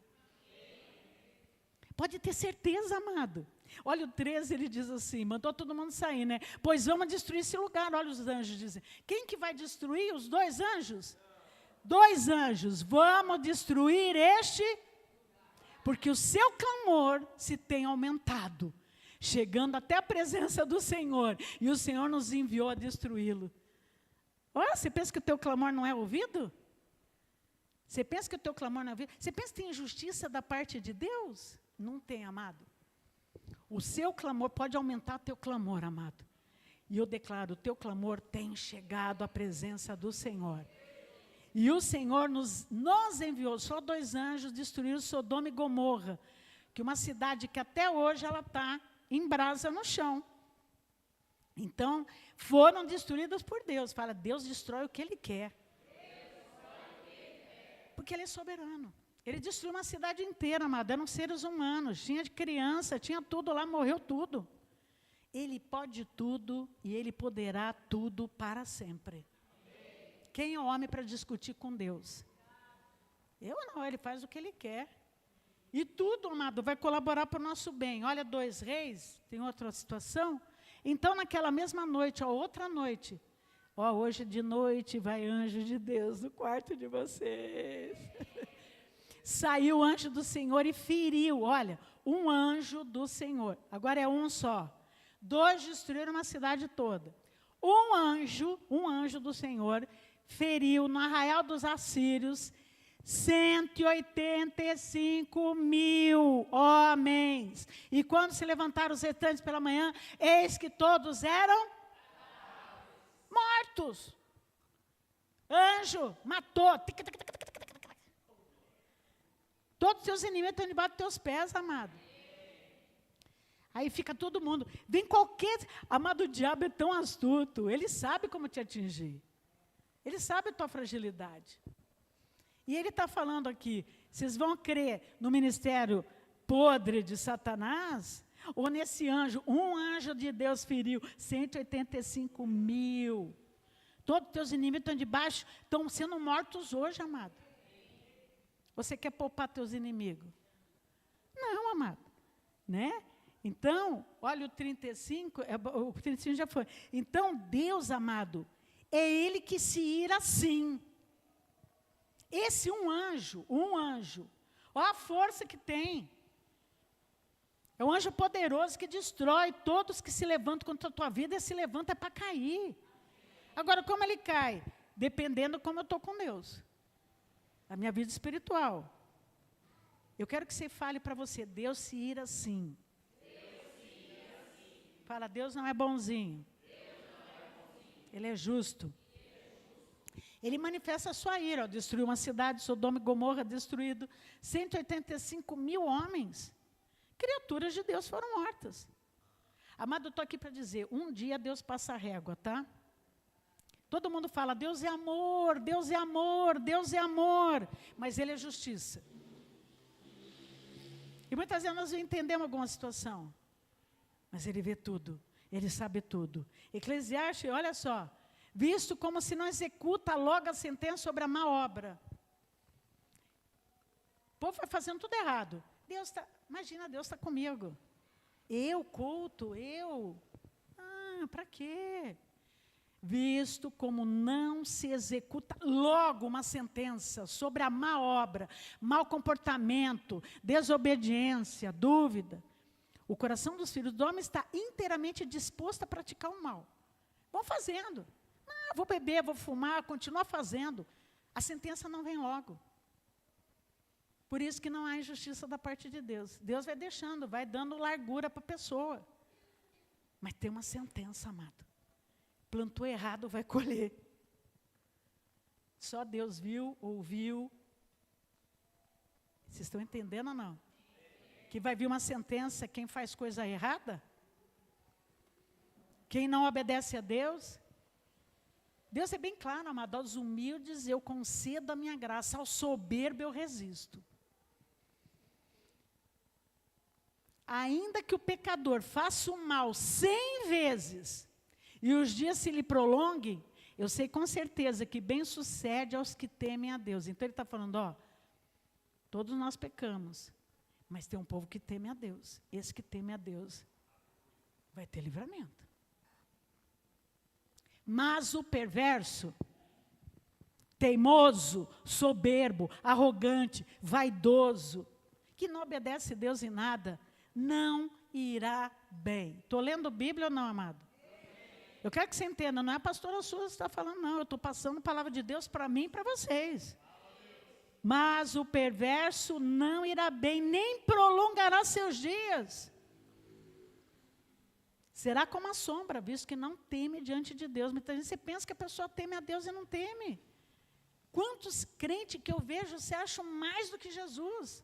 Pode ter certeza, amado. Olha o 13, ele diz assim, mandou todo mundo sair, né? Pois vamos destruir esse lugar. Olha os anjos dizem. Quem que vai destruir? Os 2 anjos? 2 anjos. Vamos destruir este, porque o seu clamor se tem aumentado, chegando até a presença do Senhor, e o Senhor nos enviou a destruí-lo. Olha, você pensa que o teu clamor não é ouvido? Você pensa que o teu clamor não é ouvido? Você pensa que tem injustiça da parte de Deus? Não tem, amado. O seu clamor pode aumentar o teu clamor, amado. E eu declaro, o teu clamor tem chegado à presença do Senhor. E o Senhor nos enviou, só 2 anjos destruíram Sodoma e Gomorra, que é uma cidade que até hoje ela está em brasa no chão. Então, foram destruídas por Deus. Fala, Deus destrói o que Ele quer. Porque Ele é soberano. Ele destruiu uma cidade inteira, amado, eram seres humanos, tinha de criança, tinha tudo lá, morreu tudo. Ele pode tudo e Ele poderá tudo para sempre. Quem é o homem para discutir com Deus? Eu não, Ele faz o que Ele quer. E tudo, amado, vai colaborar para o nosso bem. Olha, 2 reis, tem outra situação. Então, naquela mesma noite, outra noite, Ó, hoje de noite vai anjo de Deus no quarto de vocês. Saiu o anjo do Senhor e feriu, olha, um anjo do Senhor. Agora é um só. 2 destruíram uma cidade toda. Um anjo do Senhor, feriu no arraial dos assírios 185.000 homens. E quando se levantaram os restantes pela manhã, eis que todos eram mortos. Anjo matou. Todos os seus inimigos estão debaixo dos teus pés, amado. Aí fica todo mundo. Vem qualquer... Amado, o diabo é tão astuto. Ele sabe como te atingir. Ele sabe a tua fragilidade. E ele está falando aqui, vocês vão crer no ministério podre de Satanás? Ou nesse anjo? Um anjo de Deus feriu 185.000. Todos os teus inimigos estão debaixo, estão sendo mortos hoje, amado. Você quer poupar teus inimigos? Não, amado. Né? Então, olha o 35, o 35 já foi. Então, Deus, amado, é Ele que se ira assim. Esse um anjo, olha a força que tem. É um anjo poderoso que destrói todos que se levantam contra a tua vida, e se levanta para cair. Agora, como ele cai? Dependendo como eu estou com Deus. A minha vida espiritual. Eu quero que você fale para você, Deus se ira assim. Fala, Deus não é bonzinho. Ele é justo. Ele manifesta a sua ira. Destruiu uma cidade, Sodoma e Gomorra, destruído 185.000 homens. Criaturas de Deus foram mortas. Amado, eu estou aqui para dizer, um dia Deus passa a régua, tá? Todo mundo fala, Deus é amor, Deus é amor, Deus é amor. Mas Ele é justiça. E muitas vezes nós não entendemos alguma situação. Mas Ele vê tudo, Ele sabe tudo. Eclesiastes, olha só, visto como se não executa logo a sentença sobre a má obra. O povo vai fazendo tudo errado. Imagina, Deus está comigo. Eu, culto, para quê? Visto como não se executa logo uma sentença sobre a má obra, mau comportamento, desobediência, dúvida, o coração dos filhos do homem está inteiramente disposto a praticar o mal. Vão fazendo. Vou beber, vou fumar, continuar fazendo. A sentença não vem logo. Por isso que não há injustiça da parte de Deus. Deus vai deixando, vai dando largura para a pessoa. Mas tem uma sentença, amado. Plantou errado, vai colher. Só Deus viu, ouviu. Vocês estão entendendo ou não? Que vai vir uma sentença, quem faz coisa errada? Quem não obedece a Deus? Deus é bem claro, amado, aos humildes eu concedo a minha graça, ao soberbo eu resisto. Ainda que o pecador faça o mal 100 vezes, e os dias se lhe prolonguem, eu sei com certeza que bem sucede aos que temem a Deus. Então ele está falando, todos nós pecamos, mas tem um povo que teme a Deus. Esse que teme a Deus vai ter livramento. Mas o perverso, teimoso, soberbo, arrogante, vaidoso, que não obedece a Deus em nada, não irá bem. Estou lendo Bíblia ou não, amado? Eu quero que você entenda, não é a pastora sua que está falando, não. Eu estou passando a palavra de Deus para mim e para vocês. Mas o perverso não irá bem, nem prolongará seus dias. Será como a sombra, visto que não teme diante de Deus. Muitas vezes você pensa que a pessoa teme a Deus e não teme. Quantos crentes que eu vejo se acham mais do que Jesus?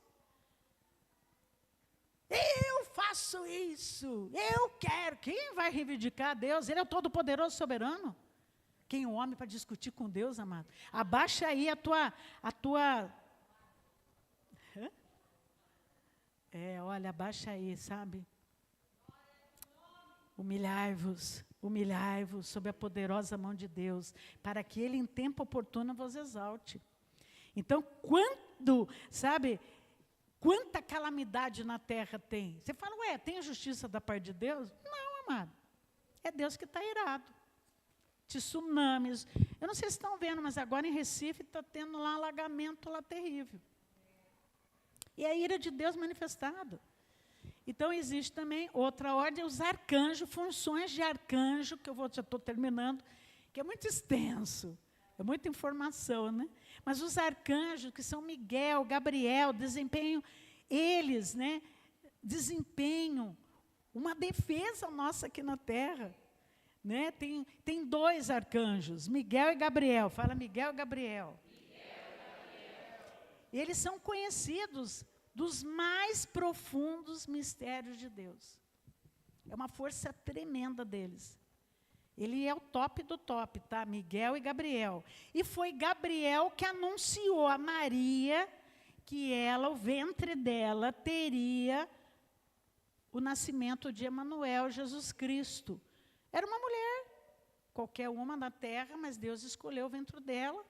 Eu faço isso, eu quero. Quem vai reivindicar a Deus? Ele é o todo-poderoso soberano. Quem é o homem para discutir com Deus, amado? Abaixa aí a tua... olha, abaixa aí, sabe? Humilhai-vos sob a poderosa mão de Deus, para que Ele em tempo oportuno vos exalte. Então, quanta calamidade na terra tem? Você fala, tem a justiça da parte de Deus? Não, amado. É Deus que está irado. tsunamis. Eu não sei se estão vendo, mas agora em Recife está tendo lá um alagamento lá terrível. E é a ira de Deus manifestada. Então, existe também outra ordem, os arcanjos, funções de arcanjo, que já estou terminando, que é muito extenso, é muita informação, né? Mas os arcanjos, que são Miguel, Gabriel, eles, né, desempenham uma defesa nossa aqui na Terra. Né? Tem 2 arcanjos, Miguel e Gabriel. Fala Miguel e Gabriel. Eles são conhecidos dos mais profundos mistérios de Deus. É uma força tremenda deles. Ele é o top do top, tá? Miguel e Gabriel. E foi Gabriel que anunciou a Maria que o ventre dela, teria o nascimento de Emanuel, Jesus Cristo. Era uma mulher, qualquer uma na terra, mas Deus escolheu o ventre dela.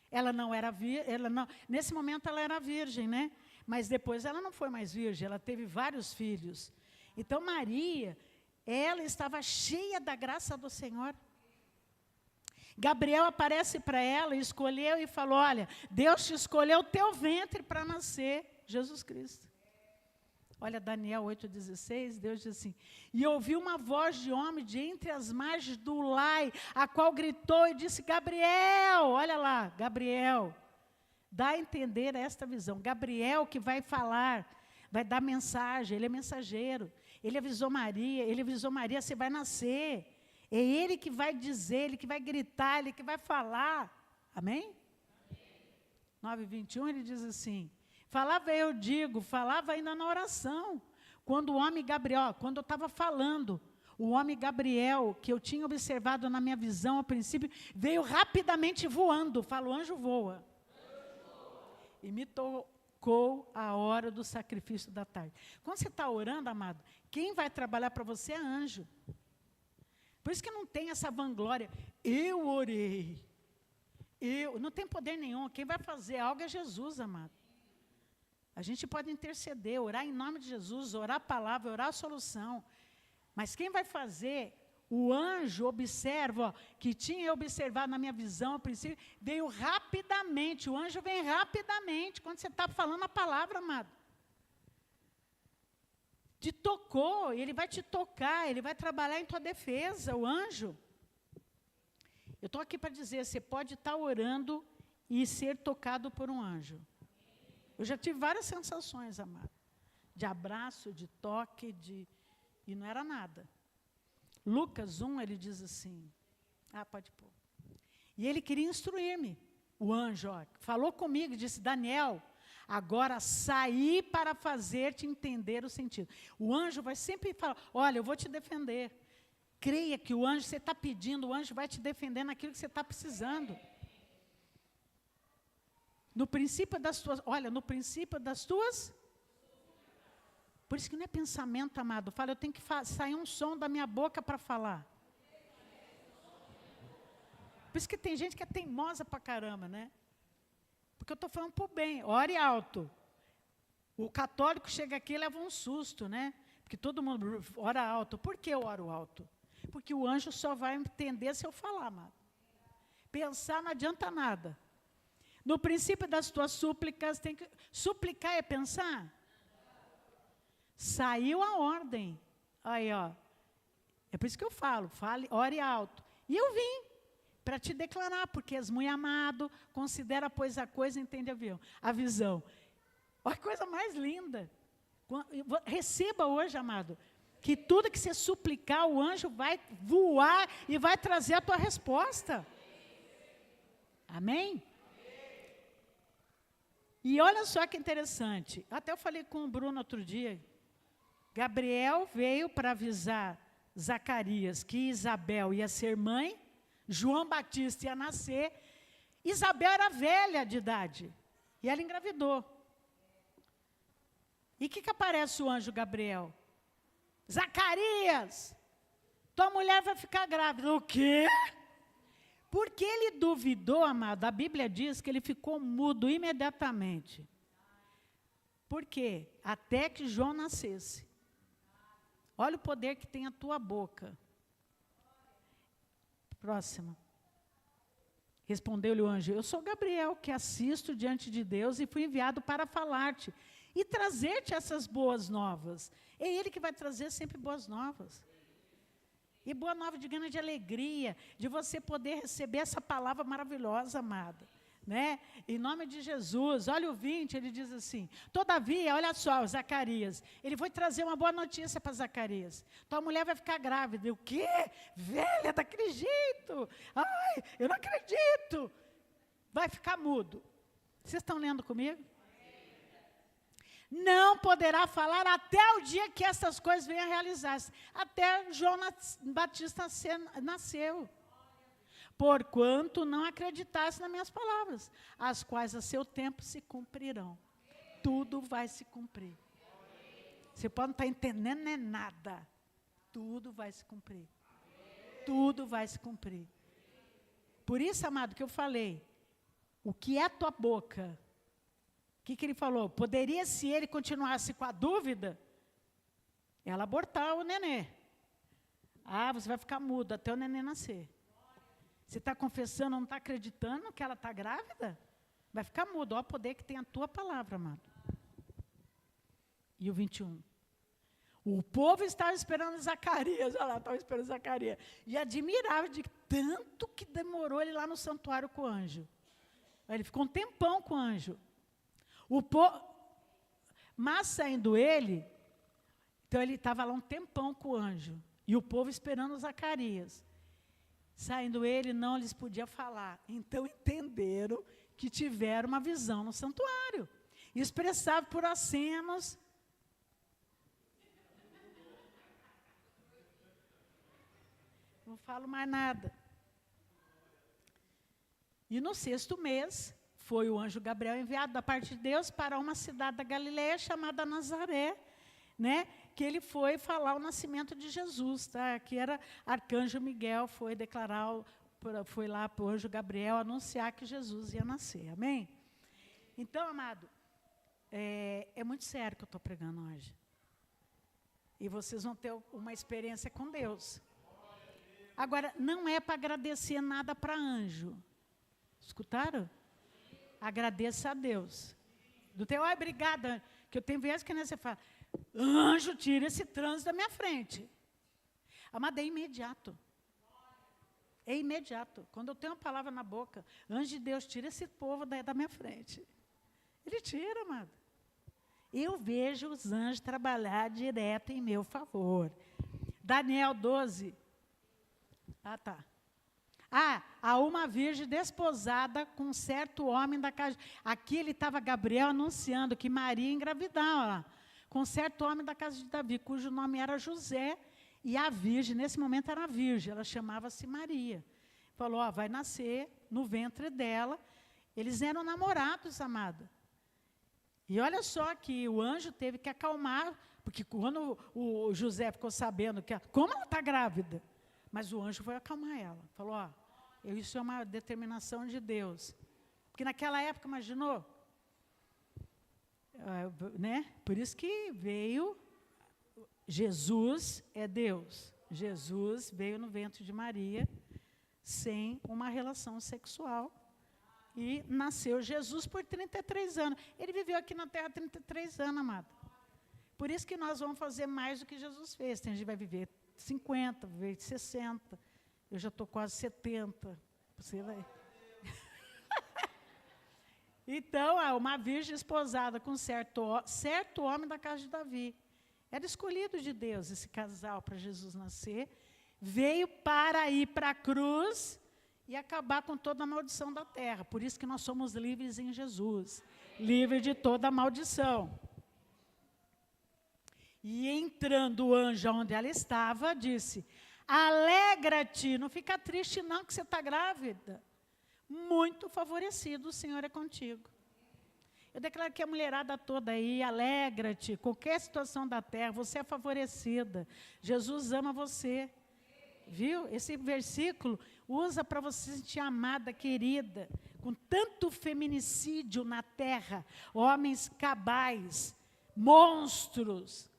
Ela não era nesse momento ela era virgem, né? Mas depois ela não foi mais virgem, ela teve vários filhos. Então Maria, ela estava cheia da graça do Senhor. Gabriel aparece para ela, escolheu e falou: olha, Deus te escolheu o teu ventre para nascer Jesus Cristo. Olha, Daniel 8,16, Deus diz assim: e ouviu uma voz de homem de entre as margens do Ulai, a qual gritou e disse: Gabriel, olha lá, Gabriel, dá a entender esta visão. Gabriel que vai falar, vai dar mensagem, ele é mensageiro. Ele avisou Maria, você vai nascer. É ele que vai dizer, ele que vai gritar, ele que vai falar. Amém? 9:21, ele diz assim: falava ainda na oração, quando o homem Gabriel, quando eu estava falando, o homem Gabriel, que eu tinha observado na minha visão, a princípio, veio rapidamente voando, o anjo voa, e me tocou a hora do sacrifício da tarde. Quando você está orando, amado, quem vai trabalhar para você é anjo. Por isso que não tem essa vanglória, eu orei, não tem poder nenhum, quem vai fazer algo é Jesus, amado. A gente pode interceder, orar em nome de Jesus, orar a palavra, orar a solução. Mas quem vai fazer, o anjo observa, que tinha observado na minha visão, a princípio, veio rapidamente, o anjo vem rapidamente, quando você está falando a palavra, amado. Te tocou, ele vai te tocar, ele vai trabalhar em tua defesa, o anjo. Eu estou aqui para dizer, você pode estar orando e ser tocado por um anjo. Eu já tive várias sensações, amado, de abraço, de toque, e não era nada. Lucas 1, ele diz assim, pode pôr. E ele queria instruir-me, o anjo, falou comigo, disse: Daniel, agora saí para fazer-te entender o sentido. O anjo vai sempre falar: olha, eu vou te defender. Creia que o anjo, você está pedindo, o anjo vai te defender naquilo que você está precisando. No princípio das tuas. Por isso que não é pensamento, amado. Fala, eu tenho que sair um som da minha boca para falar. Por isso que tem gente que é teimosa para caramba, né? Porque eu estou falando por bem, ore alto. O católico chega aqui e leva um susto, né? Porque todo mundo ora alto. Por que eu oro alto? Porque o anjo só vai entender se eu falar, amado. Pensar não adianta nada. No princípio das tuas súplicas, tem que suplicar é pensar. Saiu a ordem. Aí, ó. É por isso que eu falo, ore alto. E eu vim para te declarar, porque és muito amado, considera, pois, a coisa, entende a visão. Olha que coisa mais linda. Receba hoje, amado, que tudo que você suplicar, o anjo vai voar e vai trazer a tua resposta. Amém? E olha só que interessante, até eu falei com o Bruno outro dia, Gabriel veio para avisar Zacarias que Isabel ia ser mãe, João Batista ia nascer, Isabel era velha de idade, e ela engravidou. E o que aparece o anjo Gabriel? Zacarias, tua mulher vai ficar grávida. O quê? Porque ele duvidou, amado, a Bíblia diz que ele ficou mudo imediatamente. Por quê? Até que João nascesse. Olha o poder que tem a tua boca. Próxima. Respondeu-lhe o anjo: eu sou Gabriel, que assisto diante de Deus e fui enviado para falar-te e trazer-te essas boas novas. É Ele que vai trazer sempre boas novas. E boa nova de grande alegria, de você poder receber essa palavra maravilhosa, amada. Né? Em nome de Jesus, olha o 20, ele diz assim: todavia, olha só, Zacarias, ele foi trazer uma boa notícia para Zacarias. Tua mulher vai ficar grávida. O quê? Velha, daquele jeito. Ai, eu não acredito. Vai ficar mudo. Vocês estão lendo comigo? Não poderá falar até o dia que essas coisas venham a realizar-se. Até João Batista nasceu. Porquanto não acreditasse nas minhas palavras, as quais a seu tempo se cumprirão. Tudo vai se cumprir. Você pode não estar entendendo nem nada. Tudo vai se cumprir. Tudo vai se cumprir. Por isso, amado, que eu falei, o que é tua boca? O que ele falou? Poderia, se ele continuasse com a dúvida, ela abortar o nenê. Ah, você vai ficar mudo até o nenê nascer. Você está confessando, não está acreditando que ela está grávida? Vai ficar mudo. Olha o poder que tem a tua palavra, amado. E o 21. O povo estava esperando Zacarias. Olha lá, estava esperando Zacarias. E admirava de tanto que demorou ele lá no santuário com o anjo. Ele ficou um tempão com o anjo. Mas saindo ele, então ele estava lá um tempão com o anjo. E o povo esperando Zacarias. Saindo ele, não lhes podia falar. Então entenderam que tiveram uma visão no santuário. E expressavam por acenos. Não falo mais nada. E no 6º mês, foi o anjo Gabriel enviado da parte de Deus para uma cidade da Galileia chamada Nazaré, né? Que ele foi falar o nascimento de Jesus, tá? Que era arcanjo Miguel, foi lá para o anjo Gabriel anunciar que Jesus ia nascer, amém? Então, amado, é muito sério que eu estou pregando hoje. E vocês vão ter uma experiência com Deus. Agora, não é para agradecer nada para anjo. Escutaram? Agradeça a Deus. Do teu, obrigada. Que eu tenho vezes que você fala, anjo, tira esse trânsito da minha frente. Amado, é imediato. É imediato. Quando eu tenho uma palavra na boca, anjo de Deus, tira esse povo da minha frente. Ele tira, amado. Eu vejo os anjos trabalhar direto em meu favor. Daniel 12. Tá. Há uma virgem desposada com um certo homem da casa. Aqui ele estava Gabriel anunciando que Maria engravidava, com um certo homem da casa de Davi, cujo nome era José, e a virgem, nesse momento era virgem, ela chamava-se Maria. Falou, vai nascer no ventre dela. Eles eram namorados, amada. E olha só que o anjo teve que acalmar, porque quando o José ficou sabendo que, como ela está grávida? Mas o anjo foi acalmar ela. Falou, isso é uma determinação de Deus. Porque naquela época, imaginou? Né? Por isso que veio, Jesus é Deus. Jesus veio no ventre de Maria, sem uma relação sexual. E nasceu Jesus por 33 anos. Ele viveu aqui na terra 33 anos, amado. Por isso que nós vamos fazer mais do que Jesus fez. Tem gente que vai viver 50, viver 60. Eu já estou quase 70. Você vai. Então, uma virgem esposada com certo homem da casa de Davi. Era escolhido de Deus esse casal para Jesus nascer. Veio para ir para a cruz e acabar com toda a maldição da terra. Por isso que nós somos livres em Jesus. Livres de toda a maldição. E entrando o anjo onde ela estava, disse, alegra-te, não fica triste não que você está grávida. Muito favorecido, o Senhor é contigo. Eu declaro que a mulherada toda aí, alegra-te, qualquer situação da terra, você é favorecida. Jesus ama você. Viu? Esse versículo usa para você se sentir amada, querida, com tanto feminicídio na terra, homens cabais, monstros,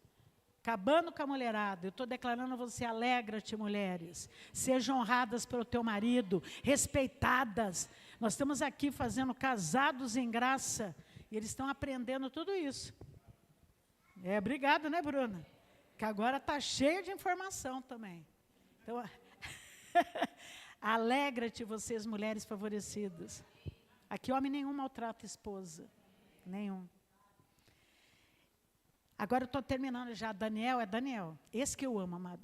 acabando com a mulherada. Eu estou declarando a você, alegra-te, mulheres. Sejam honradas pelo teu marido, respeitadas. Nós estamos aqui fazendo casados em graça, e eles estão aprendendo tudo isso. Obrigado, né, Bruna? Que agora está cheio de informação também. Então, alegra-te, vocês, mulheres favorecidas. Aqui, homem nenhum maltrata a esposa. Nenhum. Agora eu estou terminando já. Daniel é Daniel. Esse que eu amo, amado.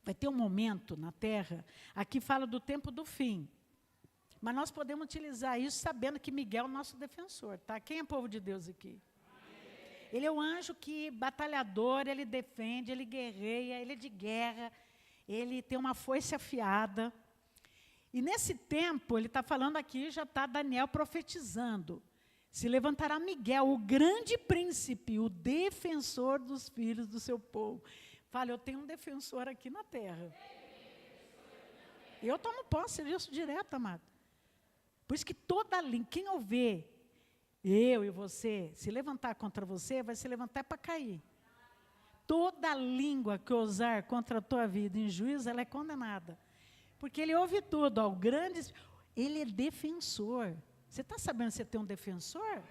Vai ter um momento na Terra, aqui fala do tempo do fim. Mas nós podemos utilizar isso sabendo que Miguel é o nosso defensor, tá? Quem é povo de Deus aqui? Ele é o anjo que, batalhador, ele defende, ele guerreia, ele é de guerra, ele tem uma foice afiada. E nesse tempo, ele está falando aqui, já está Daniel profetizando. Se levantará Miguel, o grande príncipe, o defensor dos filhos do seu povo. Fala, eu tenho um defensor aqui na terra. Eu tomo posse disso direto, amado. Por isso que toda língua, quem ouvir eu e você se levantar contra você, vai se levantar para cair. Toda língua que ousar contra a tua vida em juízo, ela é condenada. Porque ele ouve tudo, ó, o grande, ele é defensor. Você está sabendo que você tem um defensor?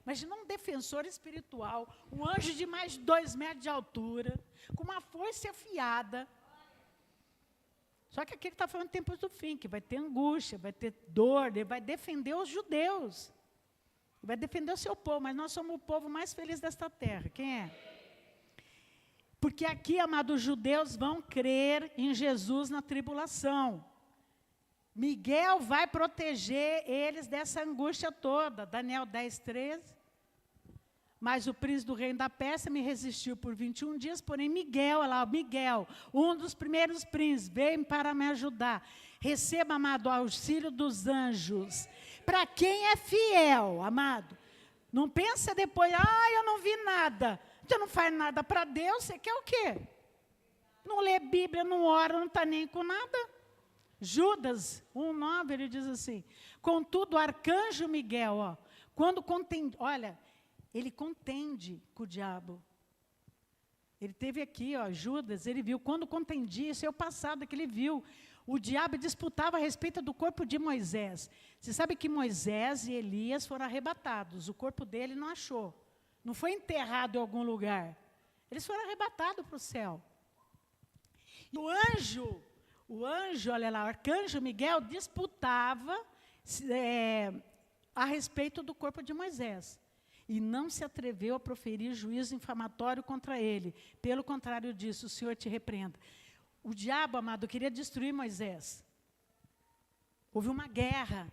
Imagina um defensor espiritual, um anjo de mais de 2 metros de altura, com uma foice afiada. Só que aqui ele está falando tempos do fim, que vai ter angústia, vai ter dor, ele vai defender os judeus. Ele vai defender o seu povo, mas nós somos o povo mais feliz desta terra. Quem é? Porque aqui, amados, os judeus vão crer em Jesus na tribulação. Miguel vai proteger eles dessa angústia toda. Daniel 10, 13. Mas o príncipe do reino da Pérsia me resistiu por 21 dias, porém Miguel, olha lá, Miguel, um dos primeiros príncipes, veio para me ajudar. Receba, amado, o auxílio dos anjos. Para quem é fiel, amado. Não pensa depois, eu não vi nada. Você não faz nada para Deus, você quer o quê? Não lê Bíblia, não ora, não está nem com nada. Judas 1,9, ele diz assim, contudo, o arcanjo Miguel, ó, quando contende, olha, ele contende com o diabo. Ele teve aqui, ó, Judas, ele viu, quando contendia, isso é o passado que ele viu, o diabo disputava a respeito do corpo de Moisés. Você sabe que Moisés e Elias foram arrebatados, o corpo dele não achou, não foi enterrado em algum lugar, eles foram arrebatados para o céu. E o anjo, olha lá, o arcanjo Miguel disputava a respeito do corpo de Moisés. E não se atreveu a proferir juízo infamatório contra ele. Pelo contrário disso, o Senhor te repreenda. O diabo, amado, queria destruir Moisés. Houve uma guerra.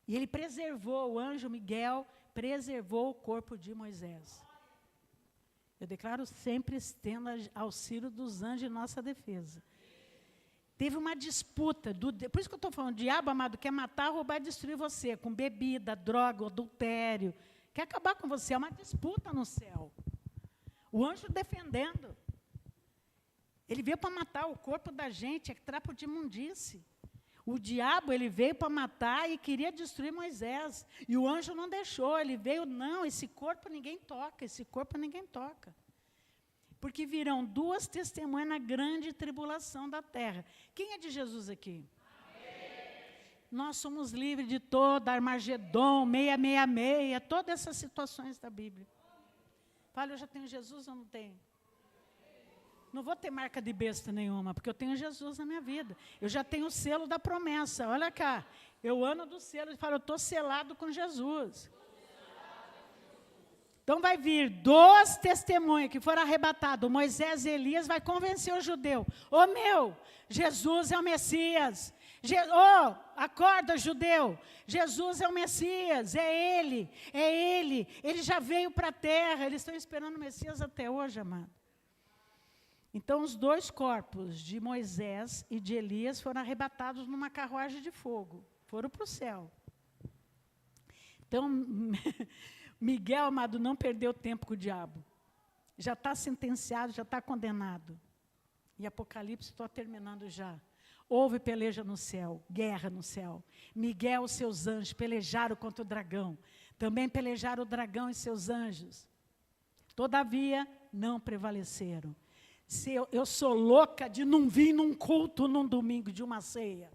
E ele preservou, o anjo Miguel preservou o corpo de Moisés. Eu declaro sempre estendo auxílio dos anjos em nossa defesa. Teve uma disputa, por isso que eu estou falando, o diabo, amado, quer matar, roubar e destruir você, com bebida, droga, adultério. Quer acabar com você, é uma disputa no céu. O anjo defendendo. Ele veio para matar o corpo da gente, é trapo de imundície. O diabo, ele veio para matar e queria destruir Moisés. E o anjo não deixou, ele veio, não, esse corpo ninguém toca, esse corpo ninguém toca. Porque virão 2 testemunhas na grande tribulação da terra. Quem é de Jesus aqui? Nós somos livres de toda Armagedon, 666, todas essas situações da Bíblia. Fala, eu já tenho Jesus ou não tenho? Não vou ter marca de besta nenhuma, porque eu tenho Jesus na minha vida. Eu já tenho o selo da promessa, olha cá. Eu ando do selo e falo, eu estou selado com Jesus. Então vai vir 2 testemunhas que foram arrebatados, Moisés e Elias, vai convencer o judeu. Jesus é o Messias. Acorda, judeu, Jesus é o Messias, é Ele, Ele já veio para a terra, eles estão esperando o Messias até hoje, amado. Então, os 2 corpos de Moisés e de Elias foram arrebatados numa carruagem de fogo, foram para o céu. Então, Miguel, amado, não perdeu tempo com o diabo, já está sentenciado, já está condenado. E Apocalipse, estou terminando já. Houve peleja no céu, guerra no céu. Miguel e seus anjos pelejaram contra o dragão. Também pelejaram o dragão e seus anjos. Todavia, não prevaleceram. Se eu sou louca de não vir num culto num domingo de uma ceia.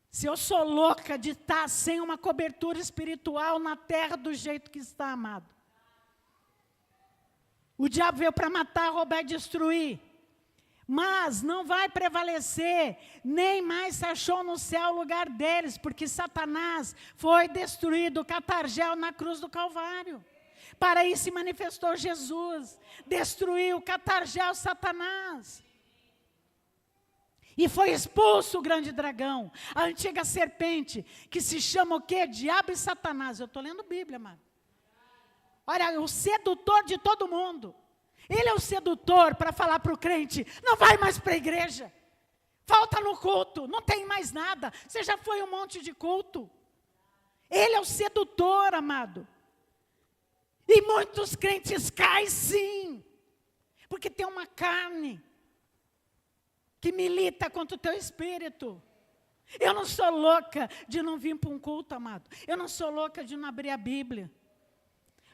Se eu sou louca de estar sem uma cobertura espiritual na terra do jeito que está, amado. O diabo veio para matar, roubar e destruir. Mas não vai prevalecer, nem mais se achou no céu o lugar deles, porque Satanás foi destruído, catargel na cruz do Calvário. Para isso se manifestou Jesus, destruiu, catargel Satanás. E foi expulso o grande dragão, a antiga serpente, que se chama o quê? Diabo e Satanás. Eu estou lendo Bíblia, mano. Olha, o sedutor de todo mundo. Ele é o sedutor para falar para o crente, não vai mais para a igreja. Falta no culto, não tem mais nada. Você já foi um monte de culto. Ele é o sedutor, amado. E muitos crentes caem sim, porque tem uma carne que milita contra o teu espírito. Eu não sou louca de não vir para um culto, amado. Eu não sou louca de não abrir a Bíblia.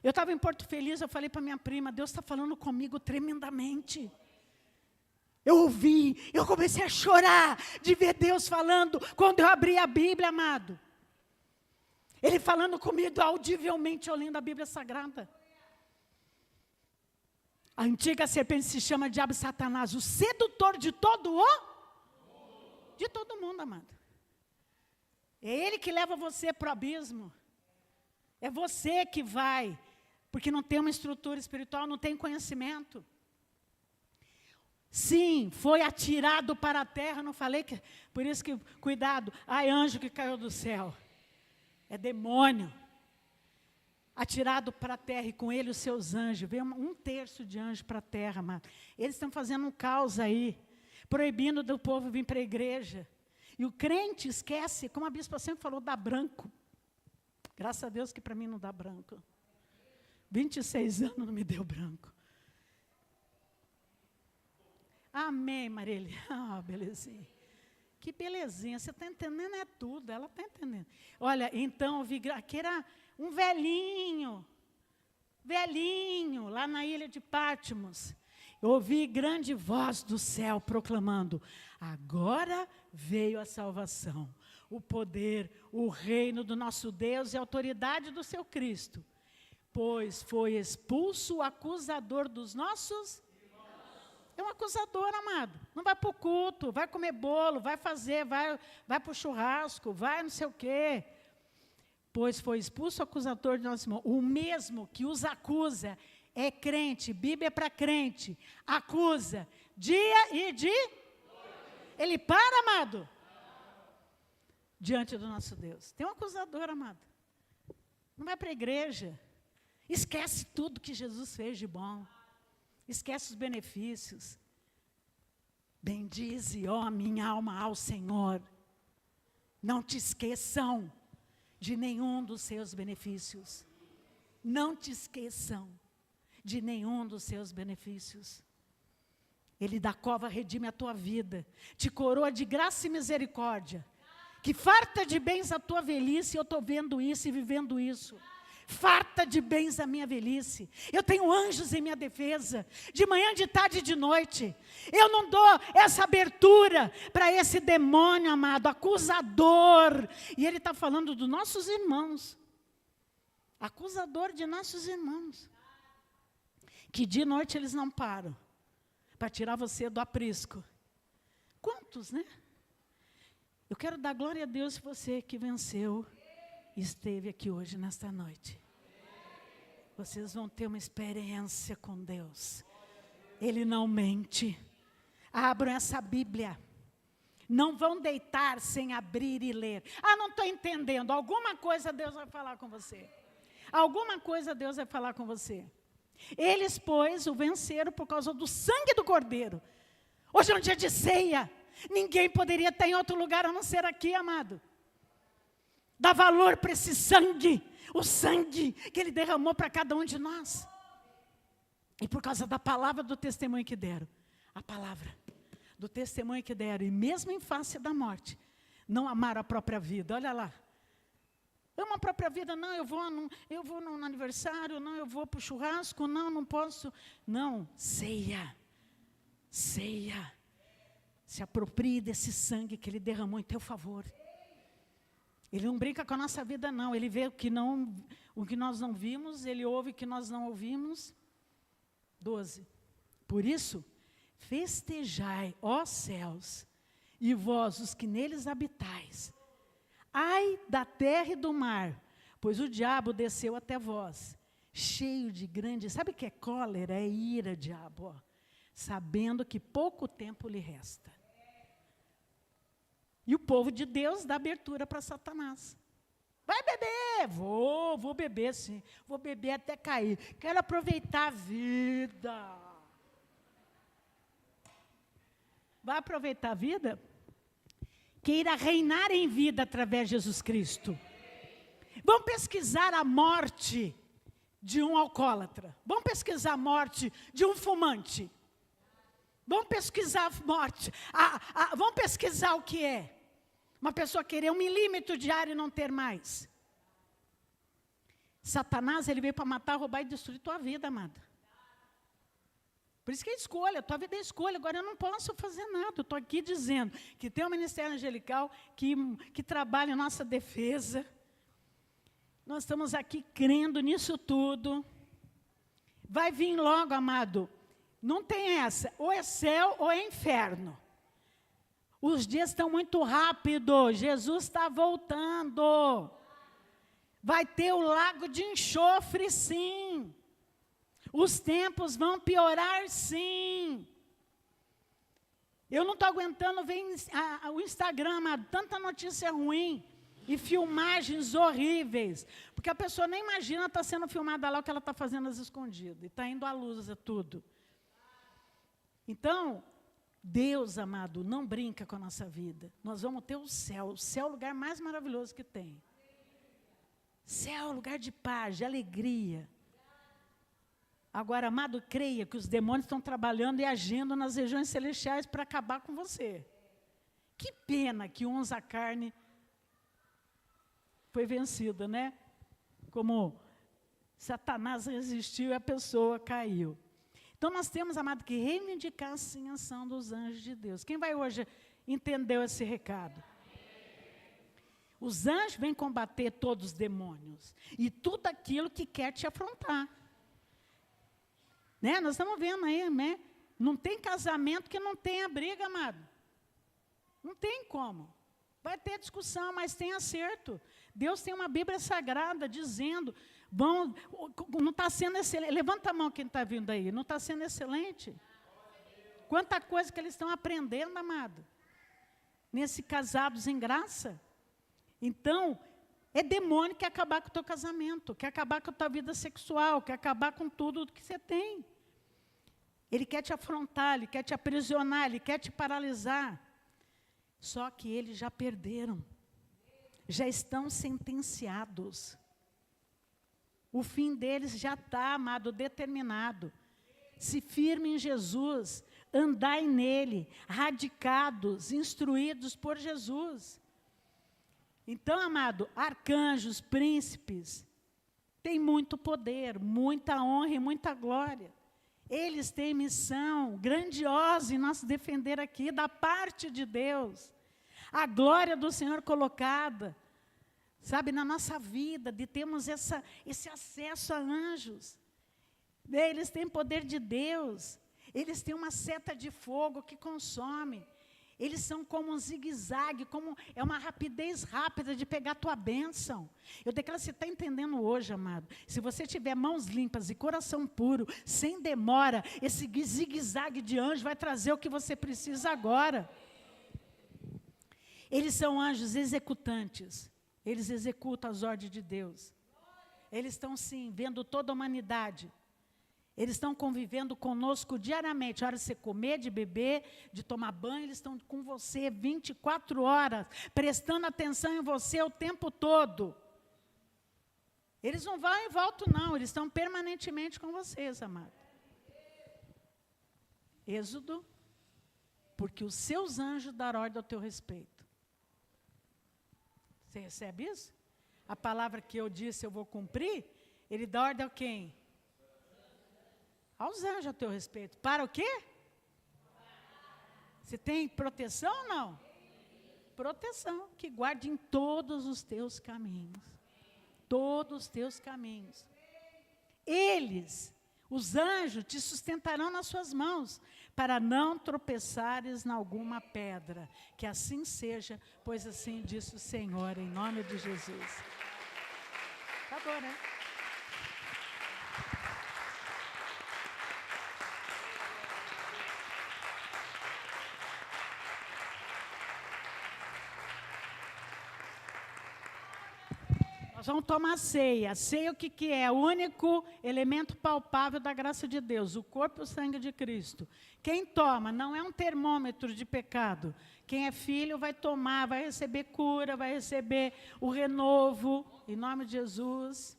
Eu estava em Porto Feliz, eu falei para minha prima, Deus está falando comigo tremendamente. Eu ouvi, eu comecei a chorar de ver Deus falando, quando eu abri a Bíblia, amado. Ele falando comigo audivelmente, eu lendo a Bíblia Sagrada. A antiga serpente se chama Diabo e Satanás, o sedutor de todo mundo, amado. É ele que leva você para o abismo. É você que vai, porque não tem uma estrutura espiritual, não tem conhecimento. Sim, foi atirado para a terra, não falei que, por isso que, cuidado, ai, anjo que caiu do céu. É demônio. Atirado para a terra e com ele os seus anjos. Veio 1/3 de anjo para a terra, amado. Eles estão fazendo um caos aí, proibindo do povo vir para a igreja. E o crente esquece, como a bispa sempre falou, dá branco. Graças a Deus que para mim não dá branco. 26 anos não me deu branco. Amém, Marília. Ah, belezinha. Que belezinha, você está entendendo é tudo, ela está entendendo. Olha, então, eu vi, aqui era um velhinho, lá na ilha de Patmos. Eu ouvi grande voz do céu proclamando, agora veio a salvação, o poder, o reino do nosso Deus e a autoridade do seu Cristo. Pois foi expulso o acusador dos nossos... É um acusador, amado. Não vai para o culto, vai comer bolo, vai fazer, vai para o churrasco, vai não sei o quê. Pois foi expulso o acusador de nosso irmão. O mesmo que os acusa é crente, Bíblia é para crente. Acusa dia e de... Ele para, amado? Diante do nosso Deus. Tem um acusador, amado. Não vai para a igreja. Esquece tudo que Jesus fez de bom. Esquece os benefícios. Bendize, ó minha alma, ao Senhor. Não te esqueçam de nenhum dos seus benefícios. Não te esqueçam de nenhum dos seus benefícios. Ele da cova redime a tua vida, te coroa de graça e misericórdia, que farta de bens a tua velhice, eu estou vendo isso e vivendo isso. Farta de bens a minha velhice. Eu tenho anjos em minha defesa, de manhã, de tarde e de noite. Eu não dou essa abertura para esse demônio, amado, acusador. E ele está falando dos nossos irmãos. Acusador de nossos irmãos. Que de noite eles não param para tirar você do aprisco. Quantos, né? Eu quero dar glória a Deus por você que venceu. Esteve aqui hoje, nesta noite. Vocês vão ter uma experiência com Deus. Ele não mente. Abram essa Bíblia. Não vão deitar sem abrir e ler. Ah, não estou entendendo. Alguma coisa Deus vai falar com você. Alguma coisa Deus vai falar com você. Eles, pois, o venceram por causa do sangue do Cordeiro. Hoje é um dia de ceia. Ninguém poderia estar em outro lugar a não ser aqui, amado. Dá valor para esse sangue, o sangue que Ele derramou para cada um de nós. E por causa da palavra do testemunho que deram, a palavra do testemunho que deram, e mesmo em face da morte, não amaram a própria vida, olha lá. Ama a própria vida, não, eu vou no aniversário, não, eu vou para o churrasco, não posso. Não, ceia. Se aproprie desse sangue que Ele derramou em teu favor. Ele não brinca com a nossa vida, não. Ele vê o que nós não vimos, Ele ouve o que nós não ouvimos. 12. Por isso, festejai, ó céus, e vós, os que neles habitais. Ai da terra e do mar, pois o diabo desceu até vós, cheio de grande... Sabe o que é cólera? É ira, diabo, ó, sabendo que pouco tempo lhe resta. E o povo de Deus dá abertura para Satanás. Vai beber? Vou beber sim. Vou beber até cair. Quero aproveitar a vida. Vai aproveitar a vida? Queira reinar em vida através de Jesus Cristo. Vamos pesquisar a morte de um alcoólatra. Vamos pesquisar a morte de um fumante. Vamos pesquisar a morte. Vamos pesquisar o que é uma pessoa querer 1 milímetro de ar e não ter mais. Satanás, ele veio para matar, roubar e destruir tua vida, amada. Por isso que é escolha, tua vida é escolha. Agora eu não posso fazer nada. Eu estou aqui dizendo que tem um ministério angelical que trabalha em nossa defesa. Nós estamos aqui crendo nisso tudo. Vai vir logo, amado. Não tem essa. Ou é céu ou é inferno. Os dias estão muito rápidos. Jesus está voltando. Vai ter o lago de enxofre, sim. Os tempos vão piorar, sim. Eu não estou aguentando ver o Instagram, amado, tanta notícia ruim e filmagens horríveis. Porque a pessoa nem imagina estar sendo filmada lá o que ela está fazendo às escondidas. E está indo à luz, é tudo. Então, Deus, amado, não brinca com a nossa vida. Nós vamos ter o céu. O céu é o lugar mais maravilhoso que tem. Céu é um lugar de paz, de alegria. Agora, amado, creia que os demônios estão trabalhando e agindo nas regiões celestiais para acabar com você. Que pena que uns a carne foi vencida, né? Como Satanás resistiu e a pessoa caiu. Então, nós temos, amado, que reivindicar sim a ação dos anjos de Deus. Quem vai hoje entendeu esse recado? Os anjos vêm combater todos os demônios e tudo aquilo que quer te afrontar. Né? Nós estamos vendo aí, né? Não tem casamento que não tenha briga, amado. Não tem como. Vai ter discussão, mas tem acerto. Deus tem uma Bíblia Sagrada dizendo, não está sendo excelente. Levanta a mão quem está vindo aí. Não está sendo excelente? Quanta coisa que eles estão aprendendo, amado. Nesse Casados em Graça. Então, é demônio que quer acabar com o teu casamento, quer acabar com a tua vida sexual, quer acabar com tudo que você tem. Ele quer te afrontar, ele quer te aprisionar, ele quer te paralisar. Só que eles já perderam. Já estão sentenciados. O fim deles já está, amado, determinado. Se firme em Jesus, andai nele, radicados, instruídos por Jesus. Então, amado, arcanjos, príncipes, têm muito poder, muita honra e muita glória. Eles têm missão grandiosa em nos defender aqui, da parte de Deus. A glória do Senhor colocada, sabe, na nossa vida, de termos esse acesso a anjos. Eles têm poder de Deus. Eles têm uma seta de fogo que consome. Eles são como um zigue-zague, como é uma rapidez rápida de pegar a tua bênção. Eu declaro, você está entendendo hoje, amado? Se você tiver mãos limpas e coração puro, sem demora, esse zigue-zague de anjo vai trazer o que você precisa agora. Eles são anjos executantes. Eles executam as ordens de Deus. Eles estão, sim, vendo toda a humanidade. Eles estão convivendo conosco diariamente. A hora de você comer, de beber, de tomar banho, eles estão com você 24 horas, prestando atenção em você o tempo todo. Eles não vão e voltam, não. Eles estão permanentemente com vocês, amado. Êxodo, porque os seus anjos darão ordem ao teu respeito. Você recebe isso? a palavra que eu disse eu vou cumprir, ele dá ordem a quem? Aos anjos a teu respeito. Para o quê? Você tem proteção ou não? Proteção, que guarde em todos os teus caminhos. Todos os teus caminhos. Eles, os anjos, te sustentarão nas suas mãos, para não tropeçares em alguma pedra. Que assim seja, pois assim disse o Senhor, em nome de Jesus. Acabou, né? Nós vamos tomar ceia. Ceia o que é? O único elemento palpável da graça de Deus, o corpo e o sangue de Cristo. Quem toma não é um termômetro de pecado. Quem é filho vai tomar, vai receber cura, vai receber o renovo, em nome de Jesus.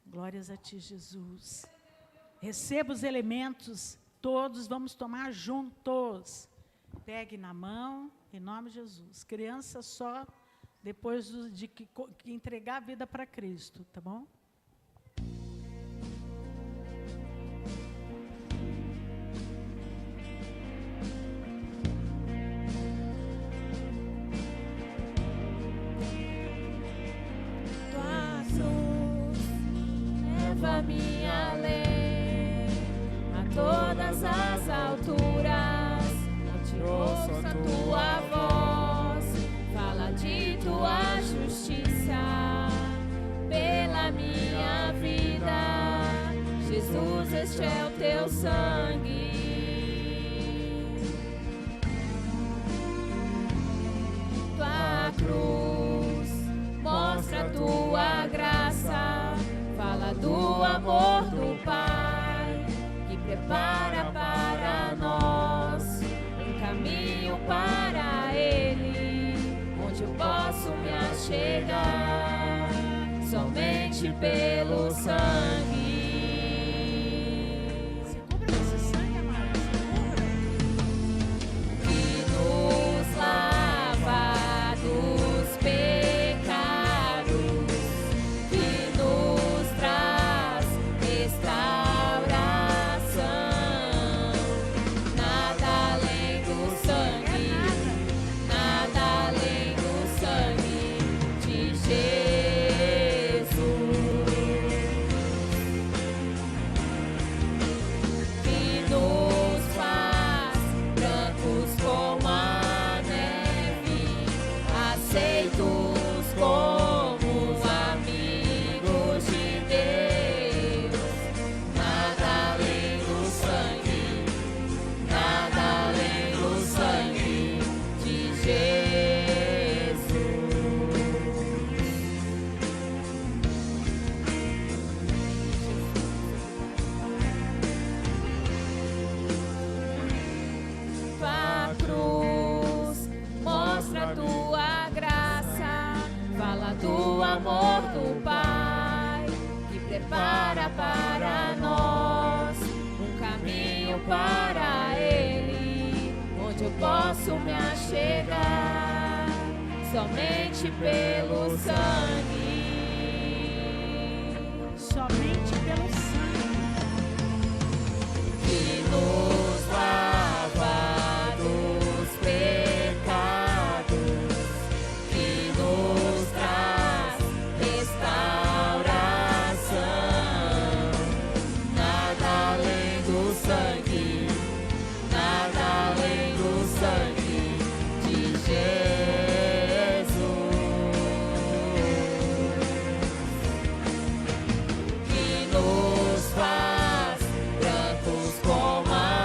Glórias a ti, Jesus. Receba os elementos, todos vamos tomar juntos. Pegue na mão, em nome de Jesus. Criança só depois de entregar a vida para Cristo, tá bom? Tua cruz leva-me além, a todas as alturas, onde ouço a tua voz, fala de tua justiça pela minha vida. Jesus, este é o teu sangue. Tua cruz mostra a tua graça, fala do amor do Pai, que prepara para nós um caminho para Ele, onde eu posso me achegar somente pelo sangue. Se cubra desse sangue, amado, se cubra. Que nos lava dos pecados, que nos traz restauração. Nada além do sangue, nada além do sangue de Jesus. Que nos faz brancos como a neve, aceitos como amigos de Deus. Nada além do sangue, nada além do sangue de Jesus. Tua cruz mostra a tua graça, fala do amor do Pai, que prepara para nós um caminho para Ele, onde eu posso me achegar somente pelo sangue. Somente pelo sangue. Que nos lava dos pecados, que nos traz restauração. Nada além do sangue, nada além do sangue de Jesus. Que nos faz brancos como a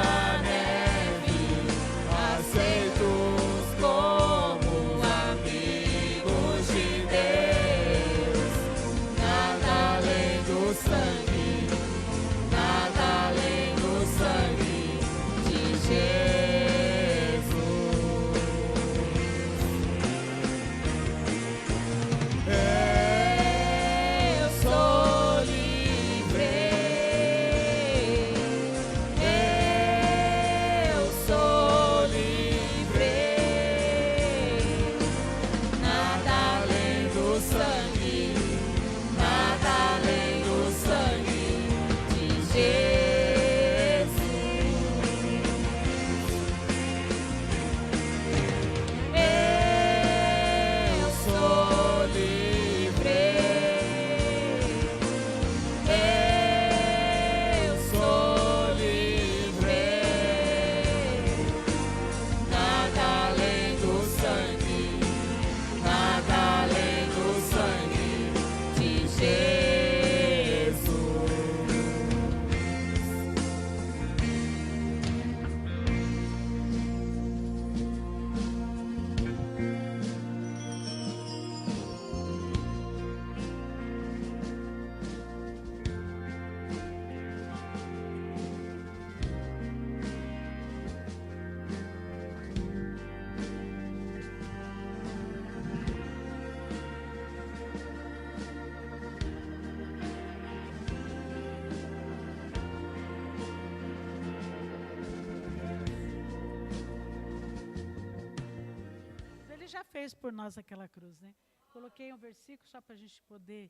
fez por nós aquela cruz, né? Coloquei um versículo só para a gente poder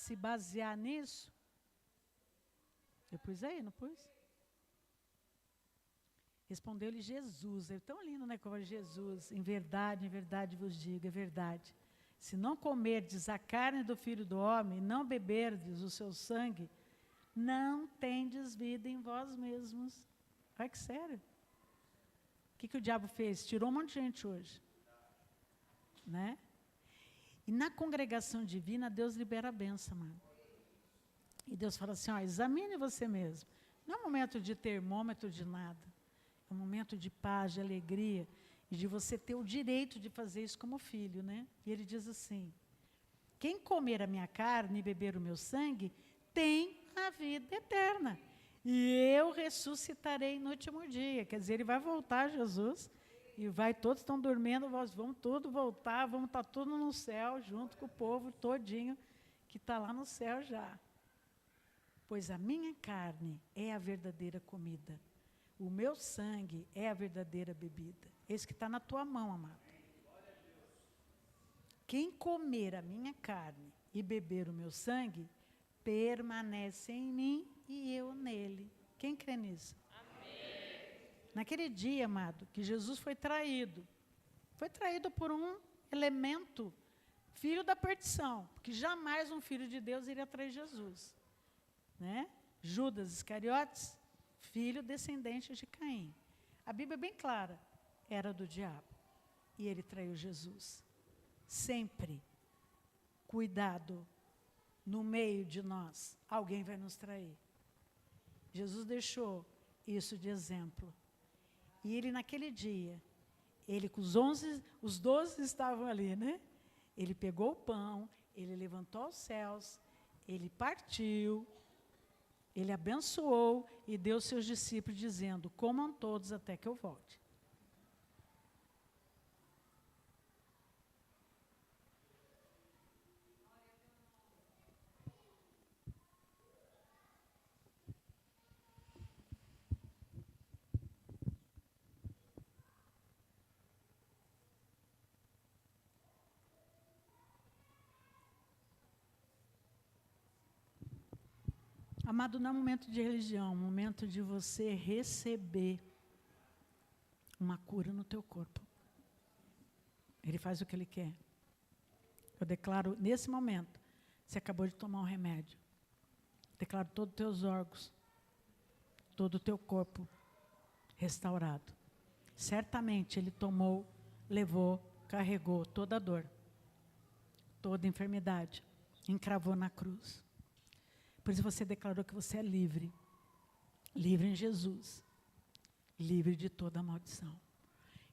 se basear nisso. Eu pus aí, não pus? Respondeu-lhe Jesus. É tão lindo, né? Como Jesus. Em verdade vos digo, é verdade. Se não comerdes a carne do Filho do Homem, não beberdes o seu sangue, não tendes vida em vós mesmos. Olha que sério. O que o diabo fez? Tirou um monte de gente hoje. Né? E na congregação divina, Deus libera a bênção, mano. E Deus fala assim, ó, examine você mesmo. Não é um momento de termômetro de nada. É um momento de paz, de alegria, e de você ter o direito de fazer isso como filho, né? E ele diz assim, quem comer a minha carne e beber o meu sangue, tem a vida eterna. E eu ressuscitarei no último dia. Quer dizer, ele vai voltar, Jesus, e todos estão dormindo, nós vamos todos voltar, vamos estar todos no céu, junto com o povo todinho, que está lá no céu já. Pois a minha carne é a verdadeira comida. O meu sangue é a verdadeira bebida. Esse que está na tua mão, amado. Quem comer a minha carne e beber o meu sangue, permanece em mim e eu nele. Quem crê nisso? Amém. Naquele dia, amado, que Jesus foi traído por um elemento, filho da perdição, porque jamais um filho de Deus iria trair Jesus. Né? Judas Iscariotes, filho descendente de Caim. A Bíblia é bem clara, era do diabo. E ele traiu Jesus. Sempre, cuidado, no meio de nós, alguém vai nos trair. Jesus deixou isso de exemplo. E ele naquele dia, ele com os 12 estavam ali, né? Ele pegou o pão, ele levantou aos céus, ele partiu, ele abençoou e deu aos seus discípulos, dizendo, comam todos até que eu volte. Amado, não é um momento de religião, é um momento de você receber uma cura no teu corpo. Ele faz o que ele quer. Eu declaro, nesse momento, você acabou de tomar um remédio. Declaro todos os teus órgãos, todo o teu corpo restaurado. Certamente ele tomou, levou, carregou toda a dor, toda a enfermidade, encravou na cruz. Por isso você declarou que você é livre. Livre em Jesus. Livre de toda a maldição.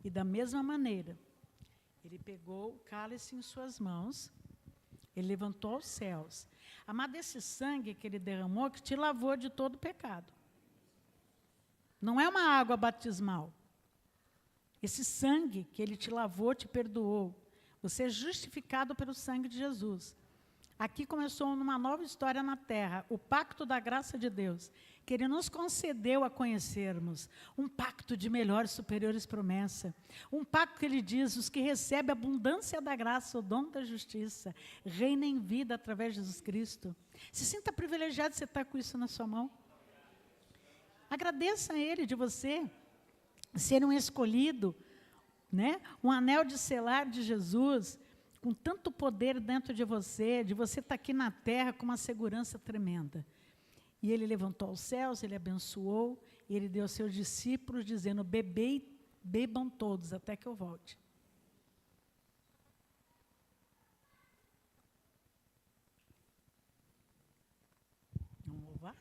E da mesma maneira, ele pegou o cálice em suas mãos, ele levantou aos céus. Amado, esse sangue que ele derramou, que te lavou de todo pecado. Não é uma água batismal. Esse sangue que ele te lavou, te perdoou. Você é justificado pelo sangue de Jesus. Aqui começou uma nova história na terra, o pacto da graça de Deus, que ele nos concedeu a conhecermos, um pacto de melhores, superiores promessas, um pacto que ele diz, os que recebem a abundância da graça, o dom da justiça, reina em vida através de Jesus Cristo. Se sinta privilegiado de você estar com isso na sua mão. Agradeça a ele de você ser um escolhido, né? Um anel de selar de Jesus, com tanto poder dentro de você estar aqui na terra com uma segurança tremenda. E ele levantou aos céus, ele abençoou, e ele deu aos seus discípulos, dizendo, bebam todos, até que eu volte. Vamos louvar?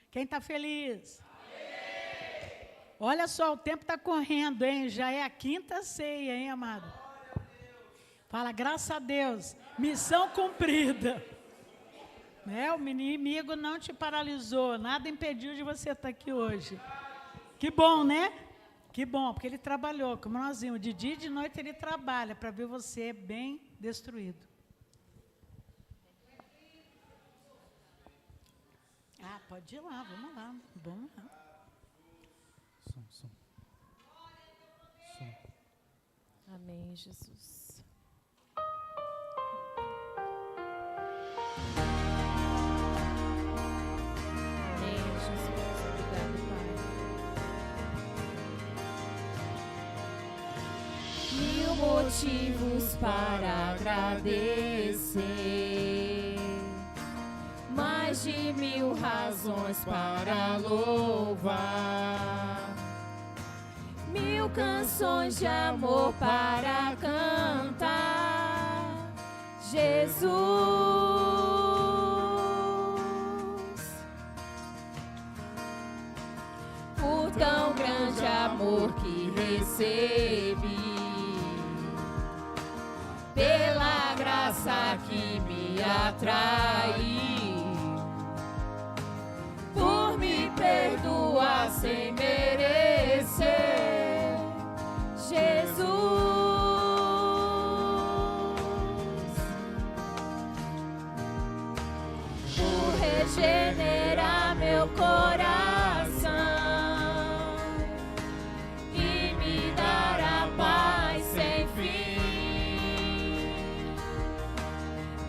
Quem está feliz? Amém. Olha só, o tempo está correndo, hein? Já é a quinta ceia, hein, amado? Fala, graças a Deus, missão cumprida. Né? O inimigo não te paralisou, nada impediu de você estar aqui hoje. Que bom, né? Que bom, porque ele trabalhou, como nós vimos, de dia e de noite ele trabalha para ver você bem destruído. Ah, pode ir lá, vamos lá, vamos lá. Som. nome, Jesus. Amém, Jesus. Obrigado, Pai. 1000 motivos para agradecer, mais de 1000 razões para louvar, 1000 canções de amor para cantar, Jesus. Por tão grande amor que recebi, pela graça que me atraiu, por me perdoar sem merecer, Jesus. Por regenerar meu coração e me dar a paz sem fim,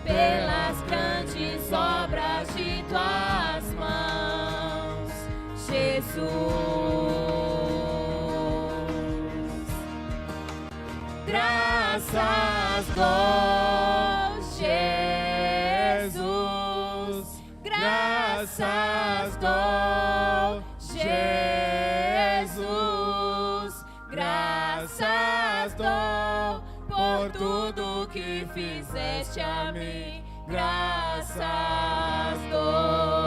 pelas grandes obras de tuas mãos, Jesus. Graças dou, Jesus. Graças dou, Jesus. Graças dou por tudo que fizeste a mim. Graças dou.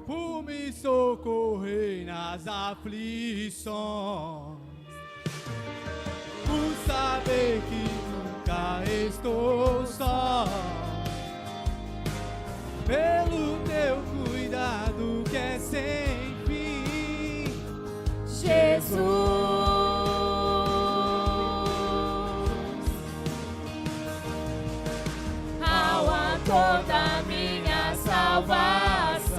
Por me socorrer nas aflições, por saber que nunca estou só, pelo teu cuidado que é sem fim, Jesus. Ao autor da minha salvação,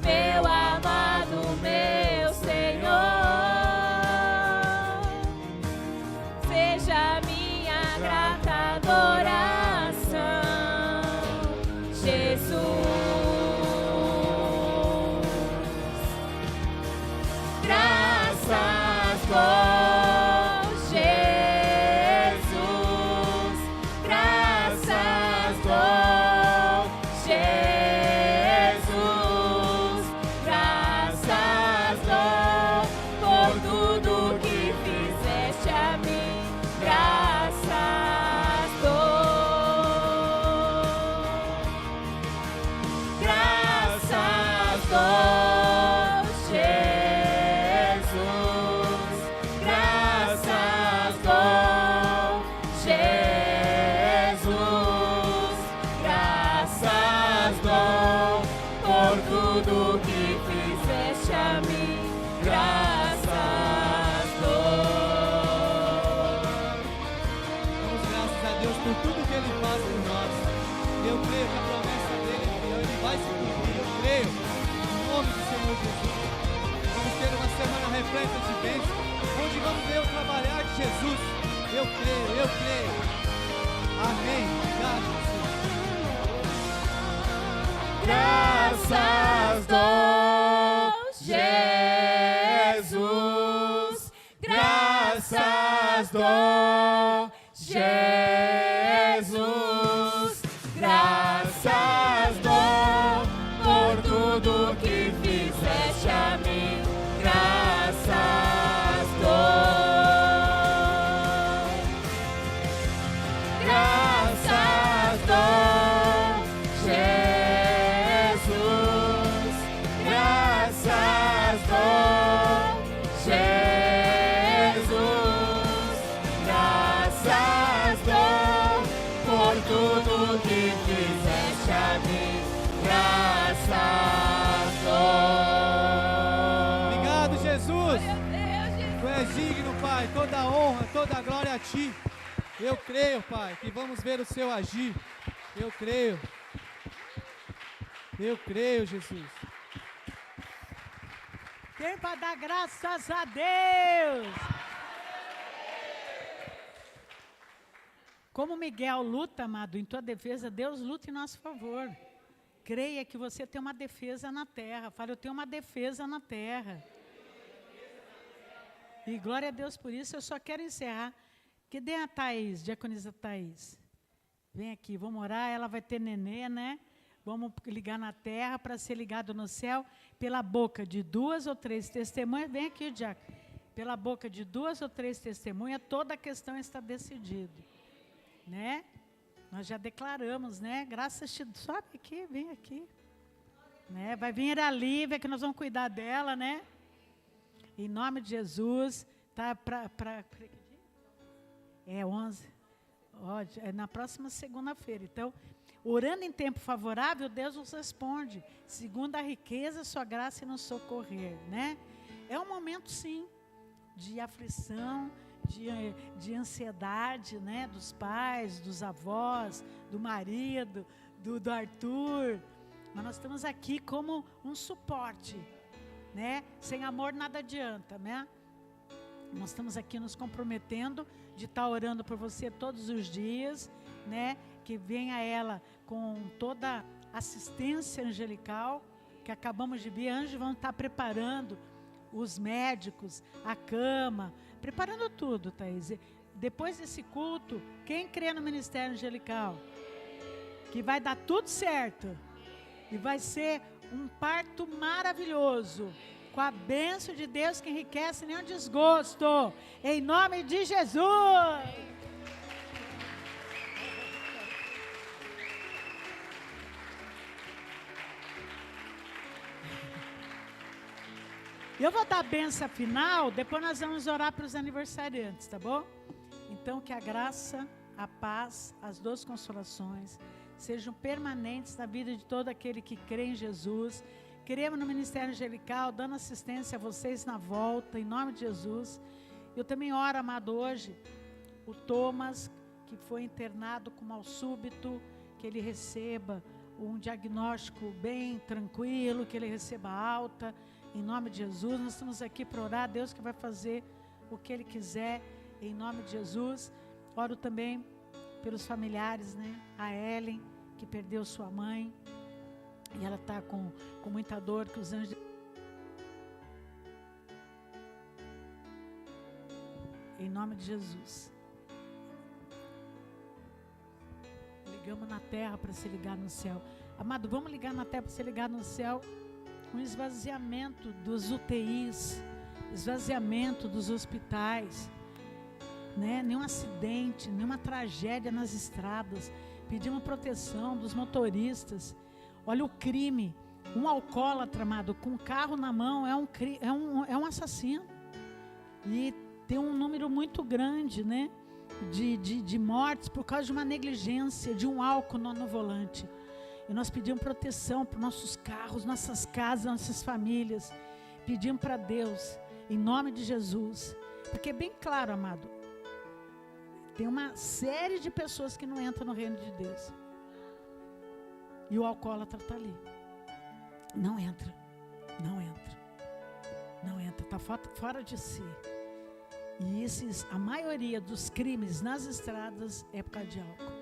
meu amado, meu Senhor, seja minha grata adoração, Jesus. Graças dou, Jesus. Graças dou, Jesus. Graças dou por tudo que fizeste a mim. Graças dou. Graças dou, Jesus. Graças dou, Jesus. Graças dou por tudo que fizeste a mim. Graças dou. damos graças a Deus por tudo que Ele faz por nós. Eu creio que a promessa dele é fiel, Ele vai se cumprir. Eu creio, em nome do Senhor Jesus. Vamos ter uma semana repleta de bênçãos, onde vamos ver o trabalhar de Jesus. Eu creio, eu creio. Amém. Obrigado, Jesus. Graças dou, Jesus. Graças dou, Jesus. Graças dou por tudo que fizeste a mim. Graças dou. Graças dou, Jesus. Graças dou, Jesus. Graças dou por tudo que fizeste a mim. Graças dou. Obrigado, Jesus. Meu Deus, Tu és digno, Pai. Toda a honra, toda a glória a Ti. Eu creio, Pai, que vamos ver o Seu agir. Eu creio. Eu creio, Jesus. Quem para dar graças a Deus? Como Miguel luta, amado, em tua defesa, Deus luta em nosso favor. Creia que você tem uma defesa na terra. Fala, eu tenho uma defesa na terra. E glória a Deus por isso. Eu só quero encerrar. Que dê a Thaís, diaconisa Thaís. Vem aqui, vamos orar. Ela vai ter nenê, né? Vamos ligar na terra para ser ligado no céu pela boca de 2 ou 3 testemunhas. Vem aqui, diácono. Pela boca de 2 ou 3 testemunhas, toda a questão está decidida. Né? Nós já declaramos, né? Graças a Deus. Sobe aqui, vem aqui. Né? Vai vir a Lívia, que nós vamos cuidar dela, né? Em nome de Jesus. Tá para é 11. Ó, é na próxima segunda-feira. Então, orando em tempo favorável, Deus nos responde. Segundo a riqueza, sua graça e nos socorrer, né? É um momento, sim, de aflição, de ansiedade, né? Dos pais, dos avós, do marido, do Arthur. Mas nós estamos aqui como um suporte, né? Sem amor nada adianta, né? Nós estamos aqui nos comprometendo de estar orando por você todos os dias, né? Que venha ela com toda assistência angelical, que acabamos de ver. Anjos vão estar preparando os médicos, a cama, preparando tudo, Thaís. Depois desse culto, quem crê no ministério angelical? Que vai dar tudo certo. E vai ser um parto maravilhoso. Com a bênção de Deus que enriquece nenhum desgosto. Em nome de Jesus. Eu vou dar a benção final, depois nós vamos orar para os aniversariantes, tá bom? Então, que a graça, a paz, as 12 consolações sejam permanentes na vida de todo aquele que crê em Jesus. Queremos no Ministério Angelical, dando assistência a vocês na volta, em nome de Jesus. Eu também oro, amado, hoje, o Thomas, que foi internado com mal súbito, que ele receba um diagnóstico bem tranquilo, que ele receba alta, em nome de Jesus. Nós estamos aqui para orar, Deus que vai fazer o que Ele quiser, em nome de Jesus. Oro também pelos familiares, né? A Ellen, que perdeu sua mãe, e ela está com muita dor, que os anjos... Em nome de Jesus. Ligamos na terra para se ligar no céu. Amado, vamos ligar na terra para se ligar no céu. Um esvaziamento dos UTIs, esvaziamento dos hospitais, né? Nenhum acidente, nenhuma tragédia nas estradas. Pedimos proteção dos motoristas. Olha o crime, um alcoólatra, amado, com um carro na mão, é um assassino. E tem um número muito grande, né? De mortes por causa de uma negligência, de um álcool no volante. E nós pedimos proteção para os nossos carros, nossas casas, nossas famílias. Pedimos para Deus, em nome de Jesus. Porque é bem claro, amado, tem uma série de pessoas que não entram no reino de Deus. E o alcoólatra está ali. Não entra, não entra, não entra, está fora de si. E a maioria dos crimes nas estradas é por causa de álcool.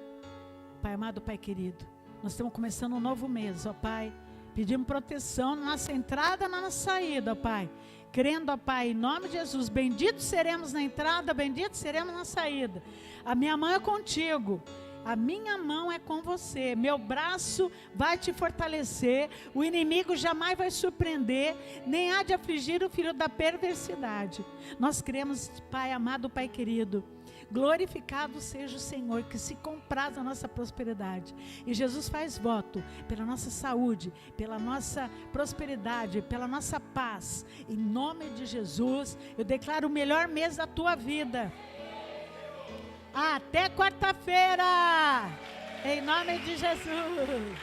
Pai amado, Pai querido, nós estamos começando um novo mês, ó Pai. Pedimos proteção na nossa entrada e na nossa saída, ó Pai. Crendo, ó Pai, em nome de Jesus, benditos seremos na entrada, benditos seremos na saída. A minha mão é contigo. A minha mão é com você, meu braço vai te fortalecer, o inimigo jamais vai surpreender, nem há de afligir o filho da perversidade. Nós cremos, Pai amado, Pai querido, glorificado seja o Senhor, que se compraz a nossa prosperidade. E Jesus faz voto pela nossa saúde, pela nossa prosperidade, pela nossa paz. Em nome de Jesus, eu declaro o melhor mês da tua vida. Até quarta-feira, em nome de Jesus.